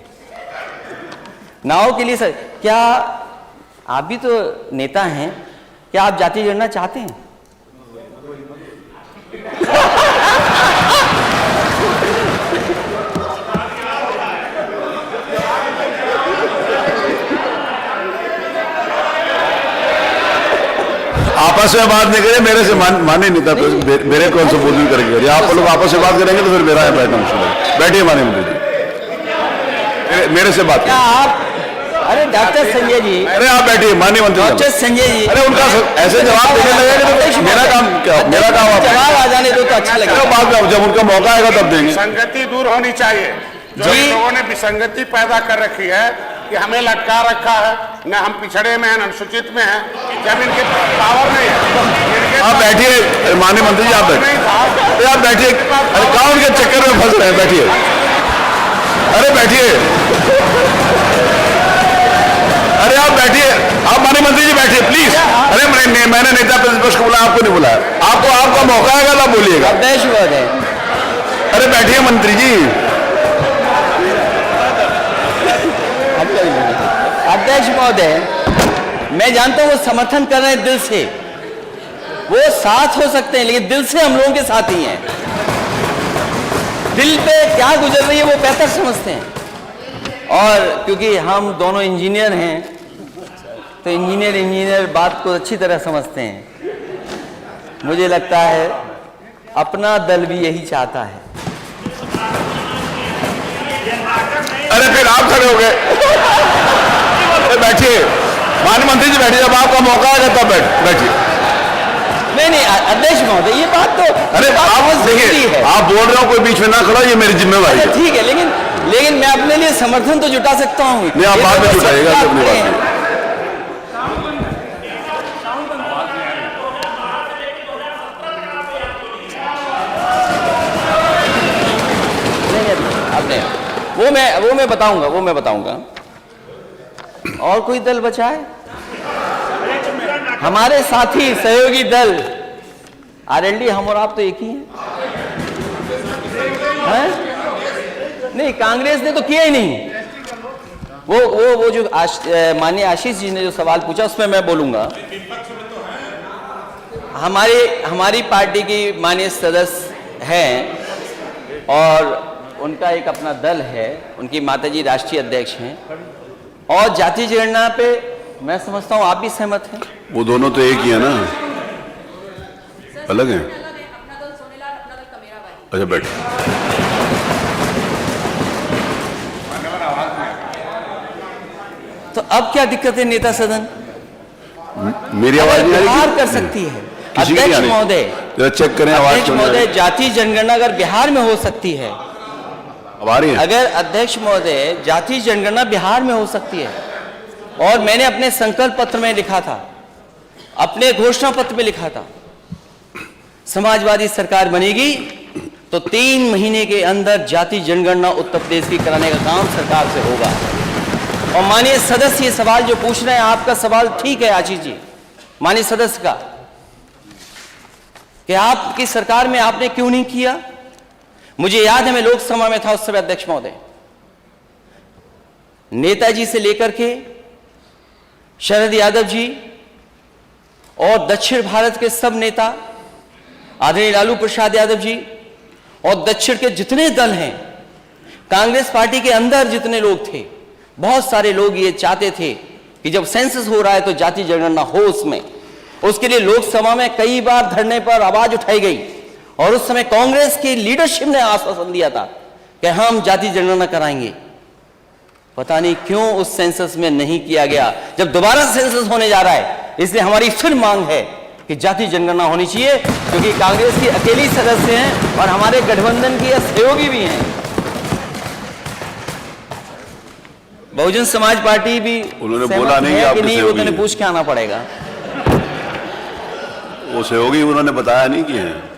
नाव के लिए सर। क्या आप भी तो नेता हैं, क्या आप जाति जनगणना चाहते हैं? आपस में बात नहीं करें, मेरे से माने नहीं था, मेरे कौन से बोल करेंगे। आप लोग आपस में बात करेंगे तो फिर मेरा है बैठना मुश्किल है। बैठिए माने मंत्री जी, मेरे से बात क्या आप? अरे डॉक्टर संजय जी, अरे आप बैठिए माननीय मंत्री डॉक्टर संजय जी, अरे उनका ऐसे जवाब देने लगेगा तो मेरा काम क्या? मेरा काम आप जवाब आ जाने दो तो अच्छा लगेगा। बाद में जब उनका मौका आएगा तब देंगे। संगति दूर होनी चाहिए। जो जी। लोगों ने विसंगति पैदा कर रखी है कि हमें लटका रखा है, न हम पिछड़े में हैं, न अनुसूचित में हैं, जब इनके पावर नहीं है। आप बैठिए माननीय मंत्री जी, आप बैठिए, आप बैठिए। अरे कौन के चक्कर में फंस रहे हैं? बैठिए, अरे बैठिए, अरे आप बैठिए, आप माननीय मंत्री जी बैठिए प्लीज। अरे मैंने नेता प्रतिपक्ष को बुलाया, आपको नहीं बुलाया। आपका मौका आएगा तब बोलिएगा। अध्यक्ष महोदय, अरे बैठिए मंत्री जी। अध्यक्ष महोदय, मैं जानता हूं वो समर्थन कर रहे हैं दिल से, वो साथ हो सकते हैं, लेकिन दिल से हम लोगों के साथ ही हैं। दिल पे क्या गुजर रही है वो बेहतर समझते हैं। और क्योंकि हम दोनों इंजीनियर हैं, तो इंजीनियर बात को अच्छी तरह समझते हैं। मुझे लगता है अपना दल भी यही चाहता है। अरे फिर आप खड़े हो गए। बैठिए माननीय मंत्री जी, बैठिए, जब आपका मौका आएगा तब बैठिए। नहीं अध्यक्ष महोदय, ये बात तो अरे आप देखिए, आप बोल रहे हो, कोई बीच में ना खड़ा, ये मेरी जिम्मेवारी है। ठीक है, लेकिन मैं अपने लिए समर्थन तो जुटा सकता हूँ। नहीं, आप बाद में जुटाइएगा अपनी बात। वो मैं बताऊंगा। और कोई दल बचा है? हमारे साथी सहयोगी दल आरएलडी, हम और आप तो एक ही हैं। नहीं, कांग्रेस ने तो किया ही नहीं। वो जो माननीय आशीष जी ने जो सवाल पूछा उसमें मैं बोलूंगा। हमारी पार्टी की माननीय सदस्य हैं और उनका एक अपना दल है, उनकी माताजी राष्ट्रीय अध्यक्ष हैं। और जाति जनगणना पे मैं समझता हूँ आप भी सहमत हैं। वो दोनों तो एक ही है ना, अलग हैं। अच्छा बैठ। तो अब क्या दिक्कत है नेता सदन? मेरी आवाज नहीं आ रही? बिहार कर सकती है अध्यक्ष महोदय। चेक करें आवाज। अध्यक्ष महोदय, जाति जनगणना अगर बिहार में हो सकती है, अब आ रही है? अगर अध्यक्ष महोदय जाति जनगणना बिहार में हो सकती है, और मैंने अपने संकल्प पत्र में लिखा था, अपने घोषणा पत्र में लिखा था, समाजवादी सरकार बनेगी तो 3 महीने के अंदर जाति जनगणना उत्तर प्रदेश की कराने का काम सरकार से होगा। और माननीय सदस्य ये सवाल जो पूछ रहे हैं, आपका सवाल ठीक है आशीष जी, माननीय सदस्य का, कि आपकी सरकार में आपने क्यों नहीं किया। मुझे याद है मैं लोकसभा में था उस समय अध्यक्ष महोदय, नेताजी से लेकर के शरद यादव जी और दक्षिण भारत के सब नेता, आदरणीय लालू प्रसाद यादव जी और दक्षिण के जितने दल हैं, कांग्रेस पार्टी के अंदर जितने लोग थे, बहुत सारे लोग ये चाहते थे कि जब सेंसस हो रहा है तो जाति जनगणना हो उसमें। उसके लिए लोकसभा में कई बार धरने पर आवाज उठाई गई और उस समय कांग्रेस की लीडरशिप ने आश्वासन दिया था कि हम जाति जनगणना कराएंगे। पता नहीं क्यों उस सेंसस में नहीं किया गया। जब दोबारा सेंसस होने जा रहा है, इसलिए हमारी फिर मांग है कि जाति जनगणना होनी चाहिए, क्योंकि कांग्रेस की अकेली सदस्य हैं और हमारे गठबंधन की सहयोगी भी हैं। बहुजन समाज पार्टी भी उन्होंने बोला नहीं कि कि नहीं, वो सहयोगी तो पूछ के आना पड़ेगा। वो सहयोगी उन्होंने बताया नहीं कि है।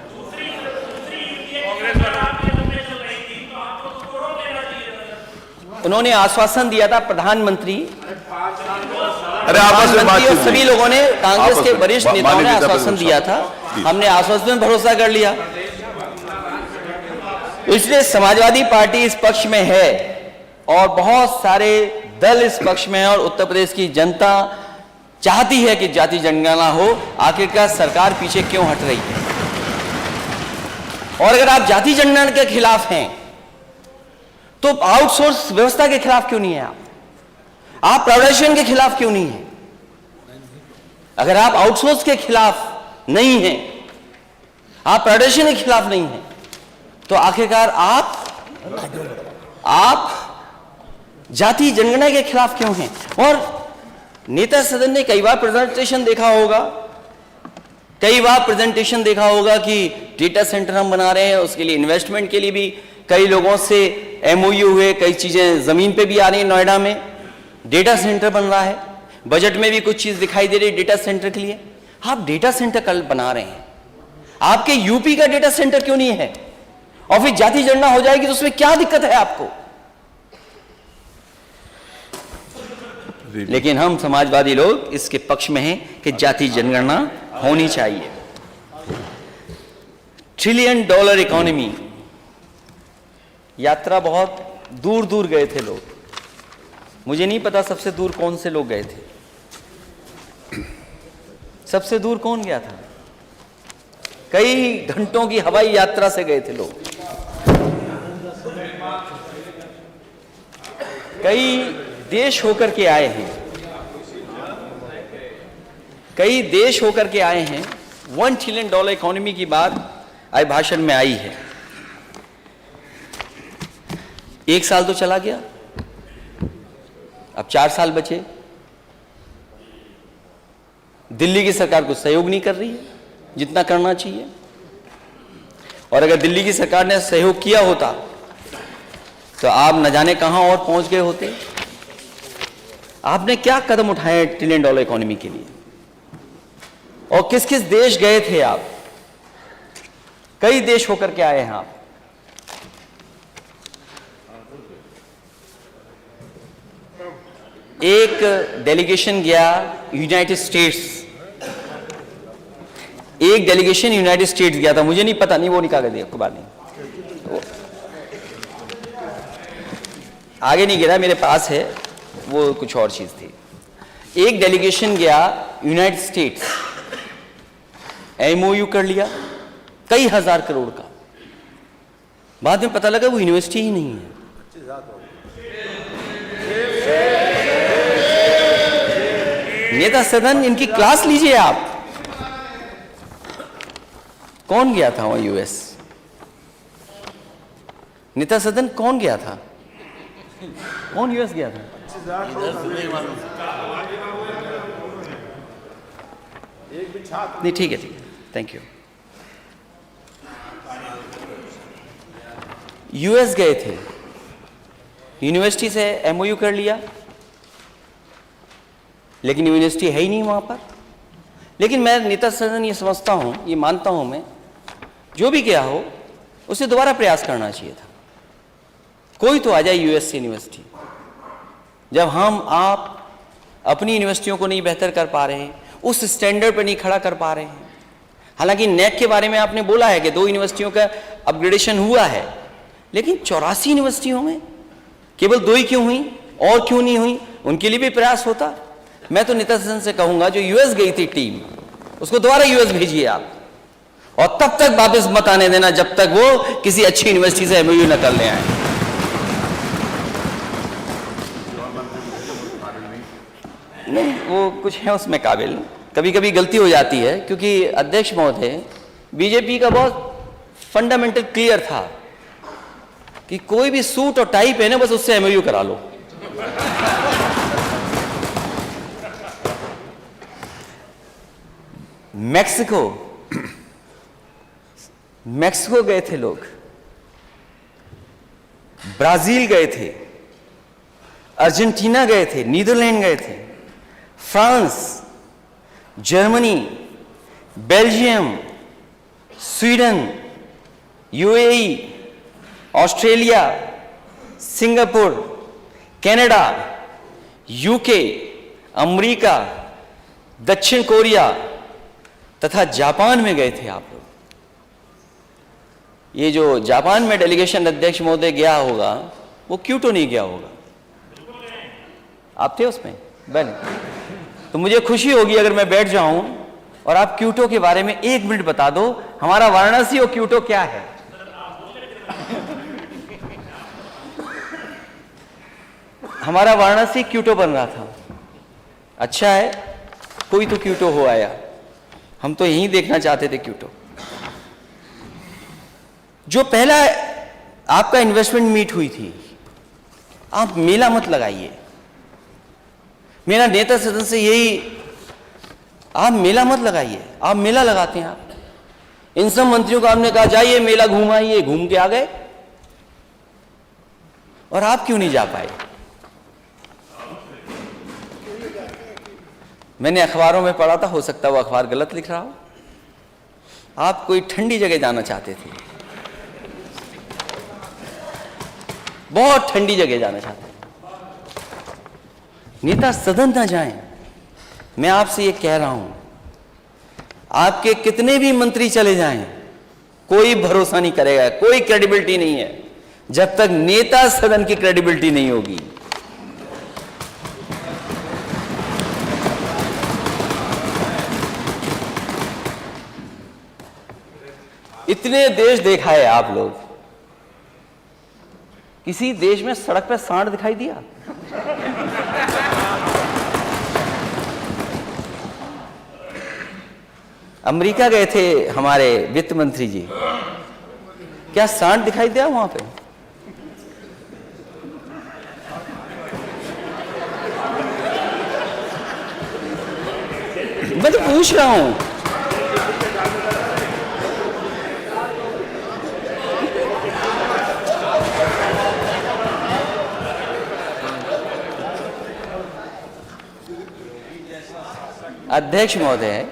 उन्होंने आश्वासन दिया था प्रधानमंत्री, अरे आपस में प्रधानमंत्री और बातचीत सभी नहीं। लोगों ने, कांग्रेस आपस के में। वरिष्ठ नेताओं ने माननीय नेता आश्वासन प्रतिपक्ष दिया था, जी। हमने आश्वासन पर भरोसा कर लिया। इसलिए समाजवादी पार्टी इस पक्ष में है और बहुत सारे दल इस पक्ष में है और उत्तर प्रदेश की जनता चाहती है कि जाति जनगणना हो। आखिरकार सरकार पीछे क्यों हट रही है? और अगर आप जाति जनगणना के खिलाफ हैं तो आउटसोर्स व्यवस्था के खिलाफ क्यों नहीं है? आप प्राइवेटाइजेशन के खिलाफ क्यों नहीं है? अगर आप आउटसोर्स के खिलाफ नहीं हैं, आप प्राइवेटाइजेशन के खिलाफ नहीं हैं, तो आखिरकार आप जाति जनगणना के खिलाफ क्यों हैं? और नेता सदन ने कई बार प्रेजेंटेशन देखा होगा कि डेटा सेंटर हम बना रहे हैं, उसके लिए इन्वेस्टमेंट के लिए भी कई लोगों से एमओयू हुए, कई चीजें जमीन पे भी आ रही हैं। नोएडा में डेटा सेंटर बन रहा है, बजट में भी कुछ चीज दिखाई दे रही है डेटा सेंटर के लिए। आप डेटा सेंटर कल बना रहे हैं, आपके यूपी का डेटा सेंटर क्यों नहीं है? और फिर जाति जनगणना हो जाएगी तो उसमें क्या दिक्कत है आपको? लेकिन हम समाजवादी लोग इसके पक्ष में हैं कि जाति जनगणना होनी चाहिए। $1 ट्रिलियन इकोनॉमी, यात्रा बहुत दूर दूर गए थे लोग। मुझे नहीं पता सबसे दूर कौन से लोग गए थे। सबसे दूर कौन गया था? कई घंटों की हवाई यात्रा से गए थे लोग। कई देश होकर के आए हैं, कई देश होकर के आए हैं। $1 ट्रिलियन इकोनॉमी की बात आज भाषण में आई है। 1 साल तो चला गया, अब 4 साल बचे। दिल्ली की सरकार कुछ सहयोग नहीं कर रही है जितना करना चाहिए। और अगर दिल्ली की सरकार ने सहयोग किया होता तो आप न जाने कहां और पहुंच गए होते। आपने क्या कदम उठाए $1 ट्रिलियन इकोनॉमी के लिए? और किस किस देश गए थे आप? कई देश होकर के आए हैं आप। एक डेलीगेशन गया यूनाइटेड स्टेट्स, एक डेलीगेशन यूनाइटेड स्टेट्स गया था। मुझे नहीं पता, नहीं वो नहीं कागज दिया, अखबार नहीं, आगे नहीं गिरा, मेरे पास है, वो कुछ और चीज थी। एक डेलीगेशन गया यूनाइटेड स्टेट्स, एमओयू कर लिया कई हजार करोड़ का। बाद में पता लगा वो यूनिवर्सिटी ही नहीं है। नेता सदन, इनकी क्लास लीजिए आप। कौन गया था वहां यूएस? नेता सदन कौन गया था? कौन यूएस गया था? नहीं, ठीक है, थैंक यू। यूएस गए थे, यूनिवर्सिटी से एमओयू कर लिया, लेकिन यूनिवर्सिटी है ही नहीं वहां पर। लेकिन मैं नेता सदन ये समझता हूं, ये मानता हूं मैं, जो भी किया हो उसे दोबारा प्रयास करना चाहिए था। कोई तो आ जाए यूएस से यूनिवर्सिटी। जब हम आप अपनी यूनिवर्सिटियों को नहीं बेहतर कर पा रहे हैं, उस स्टैंडर्ड पर नहीं खड़ा कर पा रहे हैं। हालांकि नेक के बारे में आपने बोला है कि 2 यूनिवर्सिटियों का अपग्रेडेशन हुआ है, लेकिन 84 यूनिवर्सिटियों में केवल 2 ही क्यों हुई? और क्यों नहीं हुई, उनके लिए भी प्रयास होता। मैं तो नीता सदन से कहूंगा जो यूएस गई थी टीम, उसको दोबारा यूएस भेजिए आप, और तब तक वापस मत आने देना जब तक वो किसी अच्छी यूनिवर्सिटी से एमओयू न कर ले आए। नहीं, वो कुछ है उसमें काबिल, कभी कभी गलती हो जाती है, क्योंकि अध्यक्ष महोदय बीजेपी का बहुत फंडामेंटल क्लियर था कि कोई भी सूट और टाई पहने बस उससे एमओयू करा लो। मैक्सिको गए थे लोग, ब्राजील गए थे, अर्जेंटीना गए थे, नीदरलैंड गए थे, France, Germany, Belgium, Sweden, UAE, Australia, Singapore, Canada, UK, America, दक्षिण कोरिया तथा जापान में गए थे आप लोग। ये जो जापान में डेलीगेशन अध्यक्ष महोदय गया होगा वो क्योटो नहीं गया होगा, आप थे उसमें बने, तो मुझे खुशी होगी अगर मैं बैठ जाऊं और आप क्योटो के बारे में 1 मिनट बता दो, हमारा वाराणसी और क्योटो क्या है। हमारा वाराणसी क्योटो बन रहा था, अच्छा है कोई तो क्योटो हो आया, हम तो यहीं देखना चाहते थे क्योटो। जो पहला आपका इन्वेस्टमेंट मीट हुई थी, आप मेला मत लगाइए, मेरा नेता सदन से यही, आप मेला मत लगाइए, आप मेला लगाते हैं। आप इन सब मंत्रियों को आपने कहा जाइए मेला घुमाइए, घूम के आ गए, और आप क्यों नहीं जा पाए। मैंने अखबारों में पढ़ा था, हो सकता है वो अखबार गलत लिख रहा हो, आप कोई ठंडी जगह जाना चाहते थे, बहुत ठंडी जगह जाना चाहते थे, नेता सदन ना जाएं। मैं आपसे ये कह रहा हूं, आपके कितने भी मंत्री चले जाएं, कोई भरोसा नहीं करेगा, कोई क्रेडिबिलिटी नहीं है जब तक नेता सदन की क्रेडिबिलिटी नहीं होगी। इतने देश देखा है आप लोग, किसी देश में सड़क पे सांड दिखाई दिया? अमेरिका गए थे हमारे वित्त मंत्री जी, क्या सांड दिखाई दिया वहां पे? मैं तो पूछ रहा हूं। अध्यक्ष महोदय,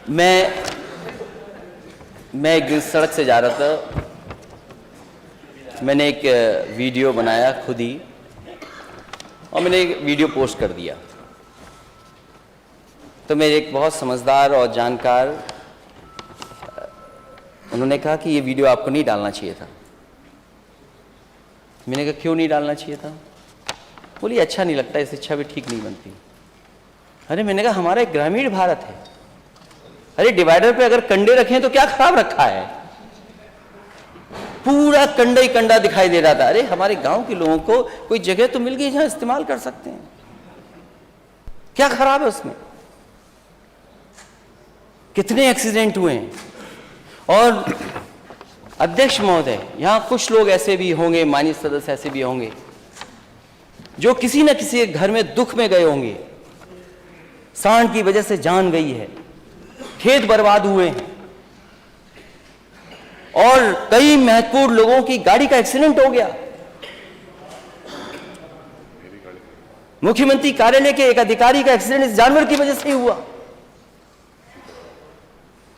मैं एक दिन सड़क से जा रहा था, मैंने एक वीडियो बनाया खुद ही और मैंने एक वीडियो पोस्ट कर दिया। तो मेरे एक बहुत समझदार और जानकार, उन्होंने कहा कि ये वीडियो आपको नहीं डालना चाहिए था। मैंने कहा क्यों नहीं डालना चाहिए था? बोली अच्छा नहीं लगता, इस इच्छा भी ठीक नहीं बनती। अरे मैंने कहा हमारा एक ग्रामीण भारत है, अरे डिवाइडर पे अगर कंडे रखे तो क्या खराब रखा है? पूरा कंडा ही कंडा दिखाई दे रहा था। अरे हमारे गांव के लोगों को कोई जगह तो मिल गई जहां इस्तेमाल कर सकते हैं, क्या खराब है उसमें? कितने एक्सीडेंट हुए हैं। और अध्यक्ष महोदय, यहां कुछ लोग ऐसे भी होंगे, माननीय सदस्य ऐसे भी होंगे जो किसी न किसी घर में दुख में गए होंगे, सांड की वजह से जान गई है, खेत बर्बाद हुए हैं और कई महत्वपूर्ण लोगों की गाड़ी का एक्सीडेंट हो गया। मुख्यमंत्री कार्यालय के एक अधिकारी का एक्सीडेंट इस जानवर की वजह से ही हुआ,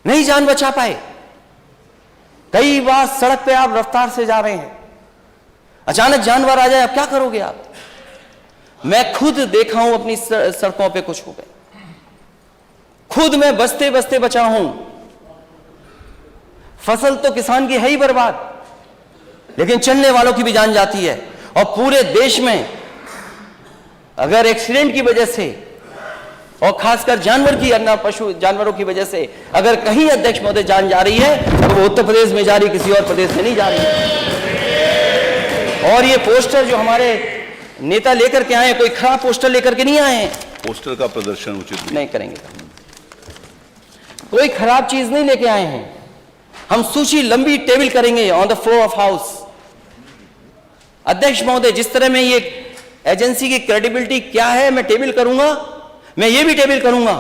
नहीं जान बचा पाए। कई बार सड़क पे आप रफ्तार से जा रहे हैं, अचानक जानवर आ जाए, अब क्या करोगे आप? मैं खुद देखा हूं अपनी सड़कों पे कुछ हो गए, खुद मैं बचते बचते बचा हूं। फसल तो किसान की है ही बर्बाद, लेकिन चलने वालों की भी जान जाती है। और पूरे देश में अगर एक्सीडेंट की वजह से और खासकर जानवर की पशु जानवरों की वजह से अगर कहीं अध्यक्ष महोदय जान जा रही है तो वो उत्तर प्रदेश में जा रही, किसी और प्रदेश में नहीं जा रही है। और ये पोस्टर जो हमारे नेता लेकर के आए, कोई खराब पोस्टर लेकर के नहीं आए हैं। पोस्टर का प्रदर्शन उचित नहीं करेंगे, कोई खराब चीज नहीं लेके आए हैं। हम सूची लंबी टेबल करेंगे on the floor of house. अध्यक्ष महोदय, जिस तरह में ये एजेंसी की क्रेडिबिलिटी क्या है मैं टेबल करूंगा, मैं ये भी टेबल करूंगा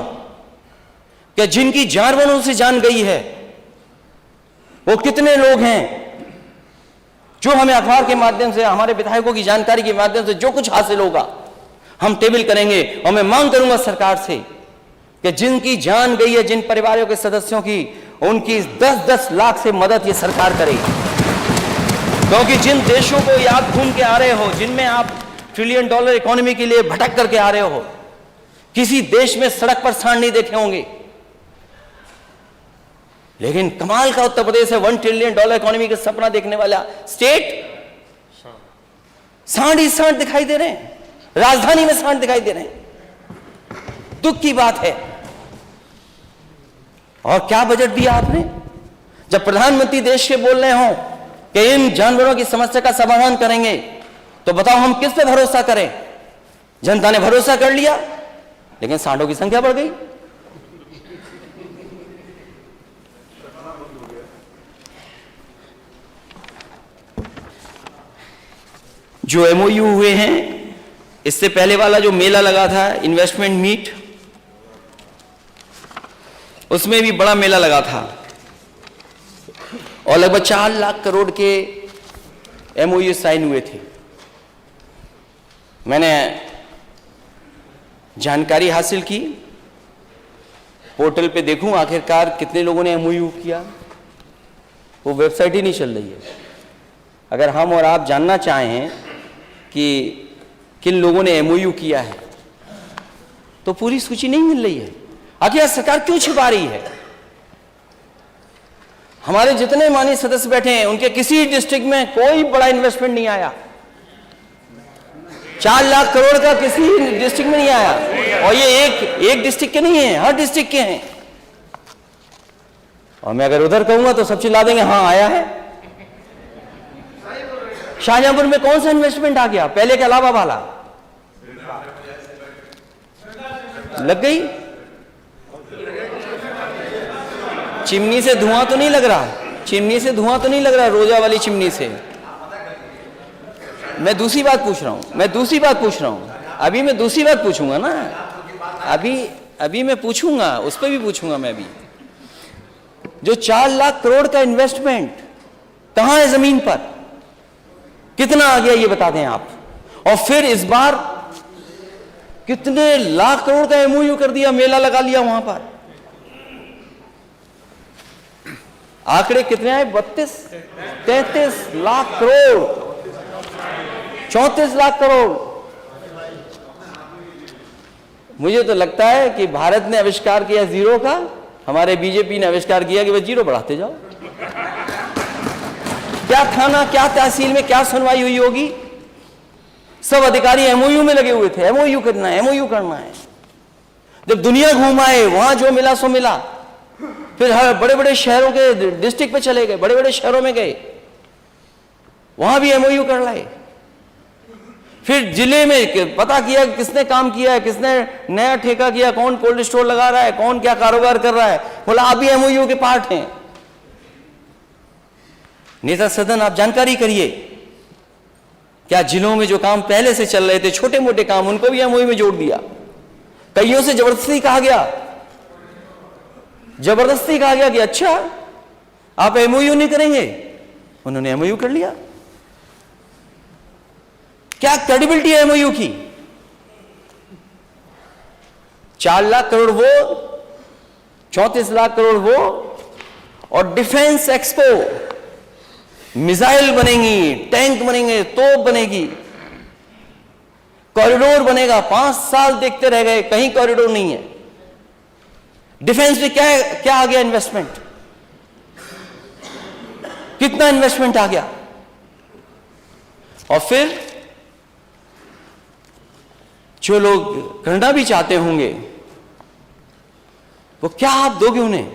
कि जिनकी जानवरों से जान गई है वो कितने लोग हैं, जो हमें अखबार के माध्यम से, हमारे विधायकों की जानकारी के माध्यम से जो कुछ हासिल होगा हम टेबल करेंगे। और मैं मांग करूंगा सरकार से कि जिनकी जान गई है, जिन परिवारों के सदस्यों की, उनकी 10-10 लाख से मदद ये सरकार करे। क्योंकि जिन देशों को आप घूम के आ रहे हो, जिनमें आप $1 ट्रिलियन इकोनॉमी के लिए भटक करके आ रहे हो, किसी देश में सड़क पर सांड नहीं देखे होंगे, लेकिन कमाल का उत्तर प्रदेश है, $1 ट्रिलियन इकोनॉमी का सपना देखने वाला स्टेट। सांड ही सांड दिखाई दे रहे हैं, राजधानी में सांड दिखाई दे रहे हैं। दुख की बात है। और क्या बजट दिया आपने? जब प्रधानमंत्री देश के बोल रहे हो कि इन जानवरों की समस्या का समाधान करेंगे, तो बताओ हम किस पे भरोसा करें? जनता ने भरोसा कर लिया, लेकिन सांडों की संख्या बढ़ गई। जो एमओयू हुए हैं, इससे पहले वाला जो मेला लगा था इन्वेस्टमेंट मीट, उसमें भी बड़ा मेला लगा था और लगभग 4 लाख करोड़ के एमओयू साइन हुए थे। मैंने जानकारी हासिल की, पोर्टल पे देखूं आखिरकार कितने लोगों ने एमओयू किया। वो वेबसाइट ही नहीं चल रही है। अगर हम और आप जानना चाहें कि किन लोगों ने एमओयू किया है, तो पूरी सूची नहीं मिल रही है। आखिर सरकार क्यों छिपा रही है? हमारे जितने माननीय सदस्य बैठे हैं, उनके किसी डिस्ट्रिक्ट में कोई बड़ा इन्वेस्टमेंट नहीं आया। 4 लाख करोड़ का किसी डिस्ट्रिक्ट में नहीं आया। और ये एक डिस्ट्रिक्ट के नहीं है, हर डिस्ट्रिक्ट के हैं। और मैं अगर उधर कहूंगा तो सब चिल्ला देंगे हाँ आया है। शाहजहांपुर में कौन सा इन्वेस्टमेंट आ गया पहले के अलावा वाला? लग गई। चिमनी से धुआं तो नहीं लग रहा, चिमनी से धुआं तो नहीं लग रहा, रोजा वाली चिमनी से। मैं दूसरी बात पूछ रहा हूं, अभी मैं दूसरी बात पूछूंगा ना, अभी मैं पूछूंगा, उस पर भी पूछूंगा मैं भी। जो 4 लाख करोड़ का इन्वेस्टमेंट कहां है जमीन पर? कितना आ गया ये बता दें आप। और फिर इस बार कितने लाख करोड़ का एमओयू कर दिया, मेला लगा लिया वहां पर। आंकड़े कितने आए? 33 लाख करोड़, 34 लाख करोड़। मुझे तो लगता है कि भारत ने आविष्कार किया जीरो का, हमारे बीजेपी ने आविष्कार किया कि वह जीरो बढ़ाते जाओ। क्या थाना, क्या तहसील में क्या सुनवाई हुई होगी? सब अधिकारी एमओयू में लगे हुए थे, एमओयू करना है, एमओयू करना है। जब दुनिया घूम आए, वहां जो मिला सो मिला। फिर हर बड़े बड़े शहरों के डिस्ट्रिक्ट पे चले गए, बड़े बड़े शहरों में गए, वहां भी एमओयू कर लाए। फिर जिले में पता किया किसने काम किया है, किसने नया ठेका किया, कौन कोल्ड स्टोर लगा रहा है, कौन क्या कारोबार कर रहा है, बोला आप भी एमओयू के पार्ट हैं। नेता सदन, आप जानकारी करिए, क्या जिलों में जो काम पहले से चल रहे थे, छोटे मोटे काम, उनको भी एमओयू में जोड़ दिया। कईयों से जबरदस्ती कहा गया कि अच्छा आप एमओयू नहीं करेंगे, उन्होंने एमओयू कर लिया। क्या क्रेडिबिलिटी है एमओयू की? 4 लाख करोड़ वो, 34 लाख करोड़ वो, और डिफेंस एक्सपो, मिसाइल बनेंगी, टैंक बनेंगे, तोप बनेगी, कॉरिडोर बनेगा। 5 साल देखते रह गए, कहीं कॉरिडोर नहीं है। डिफेंस में क्या आ गया इन्वेस्टमेंट? कितना इन्वेस्टमेंट आ गया। और फिर जो लोग करना भी चाहते होंगे वो क्या आप दोगे उन्हें?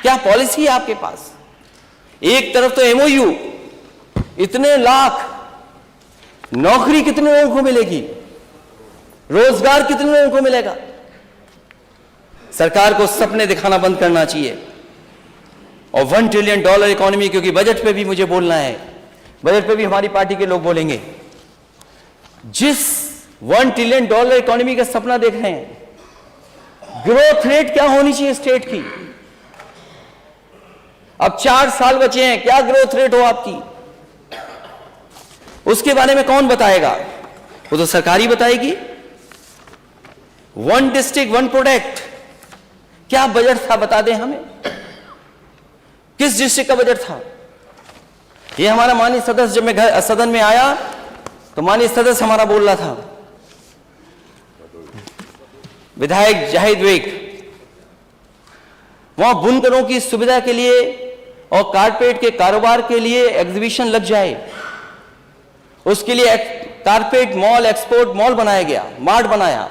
क्या पॉलिसी है आपके पास? एक तरफ तो एमओयू, इतने लाख, नौकरी कितने लोगों को मिलेगी, रोजगार कितने लोगों को मिलेगा? सरकार को सपने दिखाना बंद करना चाहिए। और $1 ट्रिलियन इकोनॉमी, क्योंकि बजट पे भी मुझे बोलना है, बजट पे भी हमारी पार्टी के लोग बोलेंगे। जिस $1 ट्रिलियन इकोनॉमी का सपना देख रहे हैं, ग्रोथ रेट क्या होनी चाहिए स्टेट की? अब 4 साल बचे हैं, क्या ग्रोथ रेट हो आपकी? उसके बारे में कौन बताएगा? वो तो सरकारी बताएगी। 1 डिस्ट्रिक्ट 1 प्रोडक्ट, क्या बजट था बता दें हमें? किस डिस्ट्रिक्ट का बजट था? ये हमारा माननीय सदस्य, जब मैं सदन में आया तो माननीय सदस्य हमारा बोल रहा था, विधायक जाहिद वेग, वहां बुनकरों की सुविधा के लिए और कारपेट के कारोबार के लिए एग्जीबिशन लग जाए, उसके लिए कारपेट मॉल, एक्सपोर्ट मॉल बनाया गया, मार्ट बनाया,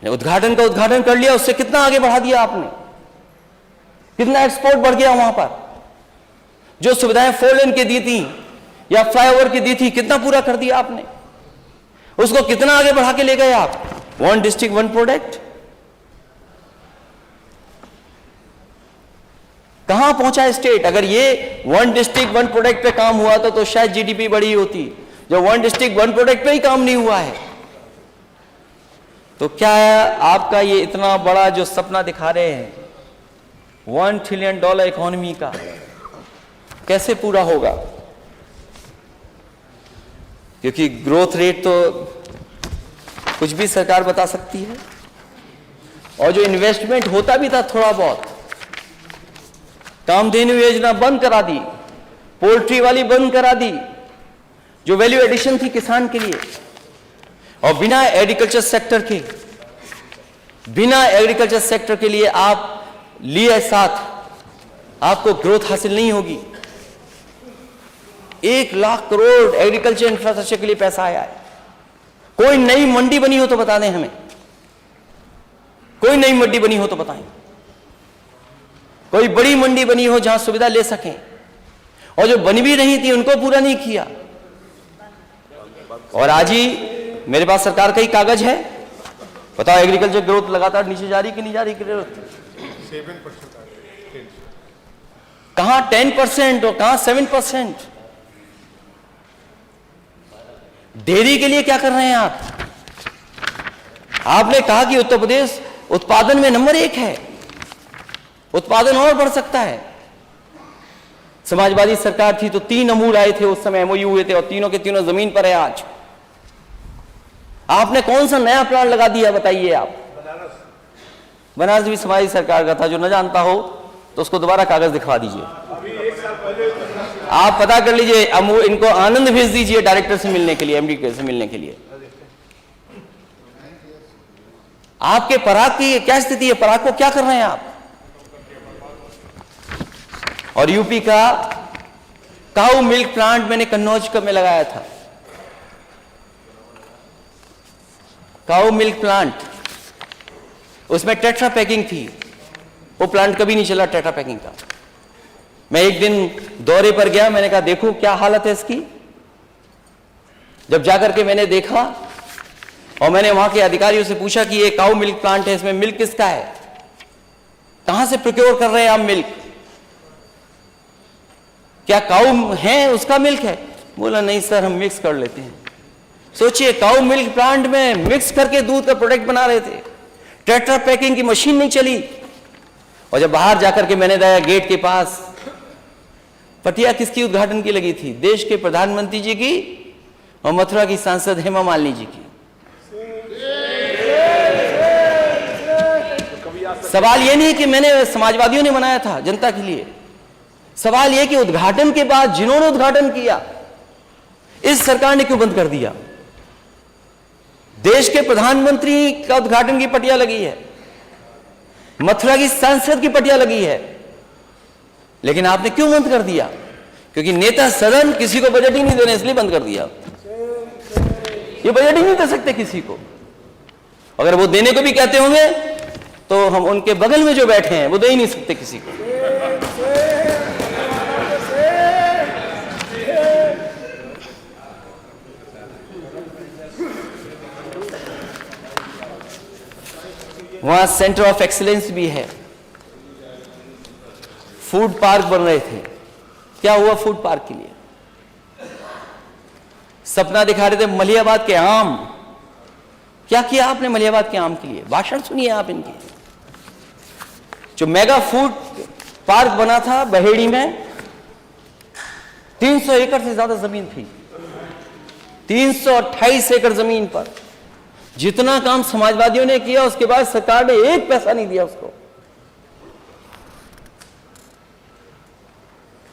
उद्घाटन का उद्घाटन कर लिया। उससे कितना आगे बढ़ा दिया आपने? कितना एक्सपोर्ट बढ़ गया वहां पर? जो सुविधाएं 4 लेन की दी थी या फ्लाईओवर की दी थी, कितना पूरा कर दिया आपने? उसको कितना आगे बढ़ा के ले गए आप? 1 डिस्ट्रिक्ट 1 प्रोडक्ट कहां पहुंचा स्टेट? अगर ये 1 डिस्ट्रिक्ट 1 प्रोडक्ट पे काम हुआ तो शायद जीडीपी बढ़ी होती। जो 1 डिस्ट्रिक्ट 1 प्रोडक्ट पे ही काम नहीं हुआ है, तो क्या आपका ये इतना बड़ा जो सपना दिखा रहे हैं $1 ट्रिलियन इकोनॉमी का, कैसे पूरा होगा? क्योंकि ग्रोथ रेट तो कुछ भी सरकार बता सकती है, और जो इन्वेस्टमेंट होता भी था थोड़ा बहुत, कामधेनु योजना बंद करा दी, पोल्ट्री वाली बंद करा दी, जो वैल्यू एडिशन थी किसान के लिए। और बिना एग्रीकल्चर सेक्टर के लिए आप लिए साथ, आपको ग्रोथ हासिल नहीं होगी। 1 लाख करोड़ एग्रीकल्चर इंफ्रास्ट्रक्चर के लिए पैसा आया है। कोई नई मंडी बनी हो तो बता दें हमें, कोई नई मंडी बनी हो तो बताएं, कोई बड़ी मंडी बनी हो जहां सुविधा ले सकें। और जो बनी भी नहीं थी उनको पूरा नहीं किया। और आज ही मेरे पास सरकार का ही कागज है, बताओ एग्रीकल्चर ग्रोथ लगातार नीचे जा रही कि नहीं जा रही? ग्रोथ 7% कहां 10% और कहां 7%? डेयरी के लिए क्या कर रहे हैं आप? आपने कहा कि उत्तर प्रदेश उत्पादन में नंबर 1 है, उत्पादन और बढ़ सकता है। समाजवादी सरकार थी तो 3 अमूल आए थे, उस समय एमओयू हुए थे, और तीनों के तीनों जमीन पर है आज। आपने कौन सा नया प्लान लगा दिया बताइए आप? बनारस भी समाजवादी सरकार का था। जो न जानता हो तो उसको दोबारा कागज दिखवा दीजिए, आप पता कर लीजिए। इनको आनंद भेज दीजिए डायरेक्टर से मिलने के लिए, एमडी से मिलने के लिए। आपके पराग की क्या स्थिति है? पराग को क्या कर रहे हैं आप? और यूपी का काऊ मिल्क प्लांट मैंने कन्नौज में लगाया था। काऊ मिल्क प्लांट, उसमें टेट्रा पैकिंग थी, वो प्लांट कभी नहीं चला टेट्रा पैकिंग का। मैं एक दिन दौरे पर गया, मैंने कहा देखो क्या हालत है इसकी। जब जाकर के मैंने देखा और मैंने वहां के अधिकारियों से पूछा कि ये काऊ मिल्क प्लांट है, इसमें मिल्क किसका है, कहां से प्रोक्योर कर रहे हैं आप मिल्क, क्या काऊ है उसका मिल्क है? बोला नहीं सर, हम मिक्स कर लेते हैं। सोचिए, काऊ मिल्क प्लांट में मिक्स करके दूध का प्रोडक्ट बना रहे थे, टेट्रा पैकिंग की मशीन नहीं चली। और जब बाहर जाकर के मैंने देखा गेट के पास पटिया किसकी उद्घाटन की लगी थी? देश के प्रधानमंत्री जी की और मथुरा की सांसद हेमा मालिनी जी की। सवाल यह नहीं कि मैंने समाजवादियों ने बनाया था जनता के लिए, सवाल यह कि उद्घाटन के बाद जिन्होंने उद्घाटन किया, इस सरकार ने क्यों बंद कर दिया? देश के प्रधानमंत्री का उद्घाटन की पटिया लगी है, मथुरा की सांसद की पटिया लगी है, लेकिन आपने क्यों बंद कर दिया? क्योंकि नेता सदन किसी को बजट ही नहीं देने, इसलिए बंद कर दिया। ये बजट ही नहीं दे सकते किसी को। अगर वो देने को भी कहते होंगे तो हम उनके बगल में जो बैठे हैं वो दे ही नहीं सकते किसी को। वहां सेंटर ऑफ एक्सीलेंस भी है। फूड पार्क बन रहे थे, क्या हुआ फूड पार्क के लिए? सपना दिखा रहे थे मलियाबाद के आम, क्या किया आपने मलियाबाद के आम के लिए? भाषण सुनिए आप इनके। जो मेगा फूड पार्क बना था बहेड़ी में, 300 एकड़ से ज्यादा जमीन थी, 328 एकड़ जमीन पर जितना काम समाजवादियों ने किया, उसके बाद सरकार ने एक पैसा नहीं दिया उसको।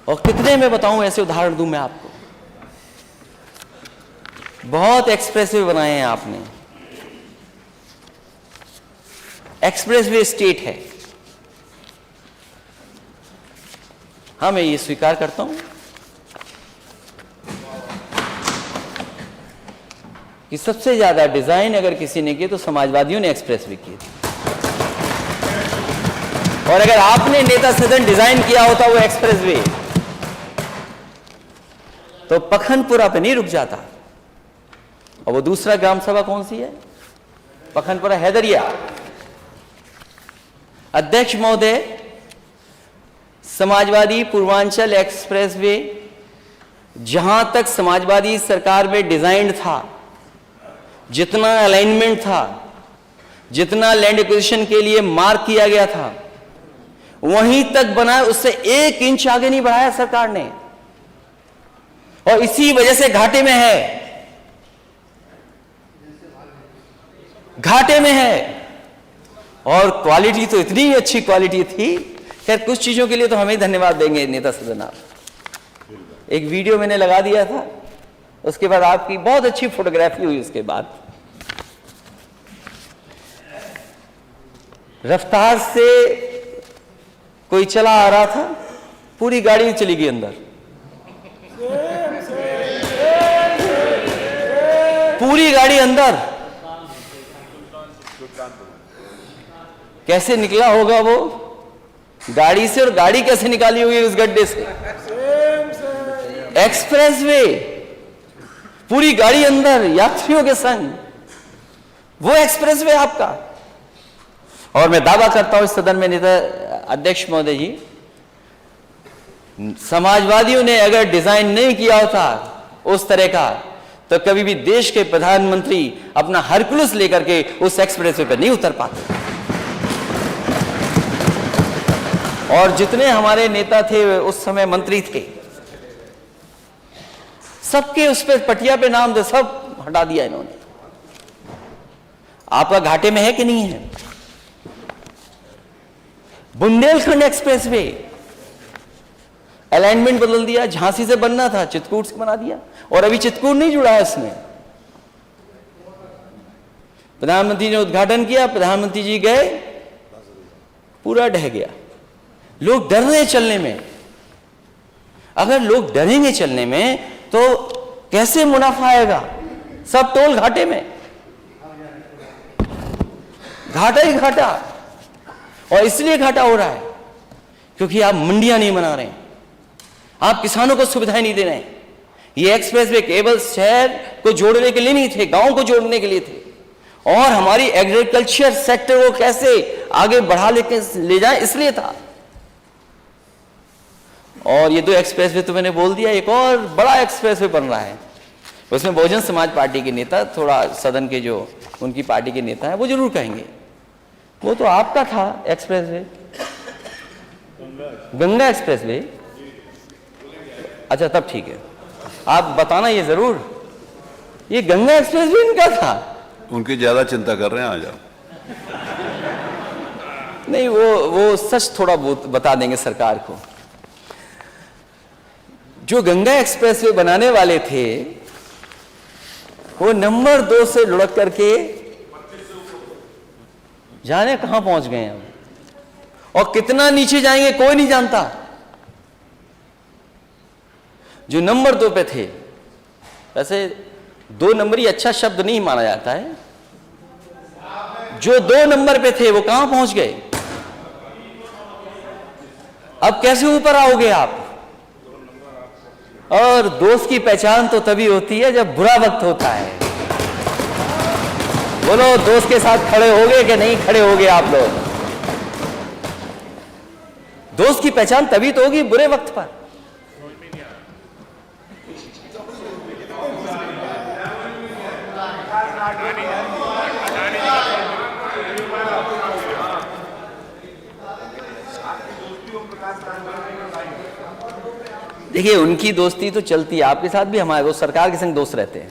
और कितने में बताऊं, ऐसे उदाहरण दूं मैं आपको। बहुत एक्सप्रेसवे बनाए हैं आपने, एक्सप्रेसवे स्टेट है। हाँ, मैं ये स्वीकार करता हूं कि सबसे ज्यादा डिजाइन अगर किसी ने किए तो समाजवादियों ने एक्सप्रेसवे किए थे। और अगर आपने नेता सदन डिजाइन किया होता वो एक्सप्रेसवे, तो पखनपुरा पे नहीं रुक जाता। और वो दूसरा ग्राम सभा कौन सी है? पखनपुरा हैदरिया। अध्यक्ष महोदय, समाजवादी पूर्वांचल एक्सप्रेसवे जहां तक समाजवादी सरकार में डिजाइन था, जितना अलाइनमेंट था, जितना लैंड एक्विजिशन के लिए मार्क किया गया था, वहीं तक बना, उससे 1 इंच आगे नहीं बढ़ाया सरकार ने। और इसी वजह से घाटे में है, घाटे में है। और क्वालिटी तो इतनी अच्छी क्वालिटी थी, खैर कुछ चीजों के लिए तो हमें धन्यवाद देंगे नेता सदन आप। एक वीडियो मैंने लगा दिया था, उसके बाद आपकी बहुत अच्छी फोटोग्राफी हुई। उसके बाद रफ्तार से कोई चला आ रहा था, पूरी गाड़ी चली गई अंदर, पूरी गाड़ी अंदर। कैसे निकला होगा वो गाड़ी से, और गाड़ी कैसे निकाली होगी उस गड्ढे से? एक्सप्रेसवे, पूरी गाड़ी अंदर यात्रियों के संग, वो एक्सप्रेसवे आपका। और मैं दावा करता हूं इस सदन में नेता अध्यक्ष महोदय जी, समाजवादियों ने अगर डिजाइन नहीं किया होता उस तरह का, तो कभी भी देश के प्रधानमंत्री अपना हरकुलस लेकर के उस एक्सप्रेसवे पर नहीं उतर पाते। और जितने हमारे नेता थे उस समय, मंत्री थे, सबके उस पर पटिया पे नाम थे, सब हटा दिया इन्होंने। आपका घाटे में है कि नहीं है? बुंदेलखंड एक्सप्रेसवे अलाइनमेंट बदल दिया, झांसी से बनना था चित्रकूट से बना दिया, और अभी चित्रकूट नहीं जुड़ा है इसमें। प्रधानमंत्री ने उद्घाटन किया, प्रधानमंत्री जी गए, पूरा ढह गया। लोग डर रहे चलने में। अगर लोग डरेंगे चलने में तो कैसे मुनाफा आएगा? सब टोल घाटे में, घाटा ही घाटा। और इसलिए घाटा हो रहा है क्योंकि आप मंडियां नहीं बना रहे हैं, आप किसानों को सुविधाएं नहीं दे रहे हैं। ये एक्सप्रेसवे केवल शहर को जोड़ने के लिए नहीं थे, गांव को जोड़ने के लिए थे। और हमारी एग्रीकल्चर सेक्टर को कैसे आगे बढ़ा ले जाए, इसलिए था। और ये 2 एक्सप्रेसवे तो मैंने बोल दिया, एक और बड़ा एक्सप्रेसवे बन रहा है, उसमें बहुजन समाज पार्टी के नेता, थोड़ा सदन के जो उनकी पार्टी के नेता हैं वो जरूर कहेंगे, वो तो आपका था एक्सप्रेसवे, गंगा एक्सप्रेसवे। अच्छा, तब ठीक है, आप बताना ये जरूर, ये गंगा एक्सप्रेसवे इनका था। उनकी ज्यादा चिंता कर रहे हैं आज आप। नहीं, वो सच थोड़ा बहुत बता देंगे सरकार को। जो गंगा एक्सप्रेसवे बनाने वाले थे वो नंबर 2 से लुढ़क करके जाने कहां पहुंच गए हैं, और कितना नीचे जाएंगे कोई नहीं जानता। जो नंबर 2 पे थे, वैसे 2 नंबरी अच्छा शब्द नहीं माना जाता है, जो 2 नंबर पे थे वो कहां पहुंच गए? अब कैसे ऊपर आओगे आप? और दोस्त की पहचान तो तभी होती है जब बुरा वक्त होता है। बोलो, दोस्त के साथ खड़े होगे कि नहीं खड़े होगे आप लोग? दोस्त की पहचान तभी तो होगी बुरे वक्त पर। देखिए, उनकी दोस्ती तो चलती है, आपके साथ भी हमारे दोस्त सरकार के संग दोस्त रहते हैं।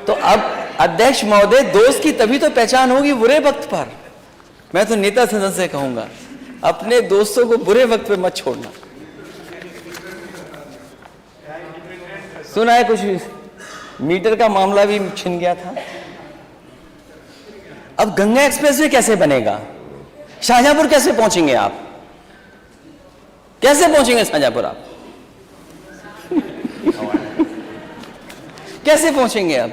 तो अब अध्यक्ष महोदय, दोस्त की तभी तो पहचान होगी बुरे वक्त पर। मैं तो नेता सदन से कहूंगा, अपने दोस्तों को बुरे वक्त पे मत छोड़ना। सुना है कुछ मीटर का मामला भी छिन गया था। अब गंगा एक्सप्रेसवे कैसे बनेगा? शाहजहांपुर कैसे पहुंचेंगे आप? कैसे पहुंचेंगे शाहजहांपुर आप? कैसे पहुंचेंगे आप?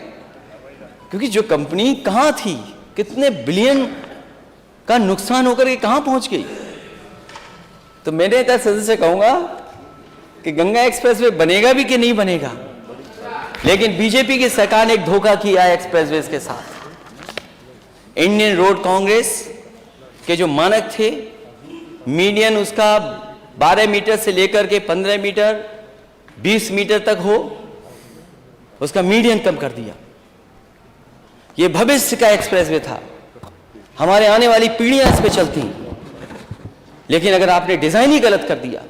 क्योंकि जो कंपनी कहां थी, कितने बिलियन का नुकसान होकर के कहां पहुंच गई। तो मैंने नेता सदन से कहूंगा कि गंगा एक्सप्रेसवे बनेगा भी कि नहीं बनेगा, लेकिन बीजेपी की सरकार ने एक धोखा किया है एक्सप्रेसवे के साथ। इंडियन रोड कांग्रेस के जो मानक थे, मीडियन उसका 12 मीटर से लेकर के 15 मीटर 20 मीटर तक हो, उसका मीडियन कम कर दिया। यह भविष्य का एक्सप्रेसवे था, हमारे आने वाली पीढ़ियां इस पे चलती। लेकिन अगर आपने डिजाइन ही गलत कर दिया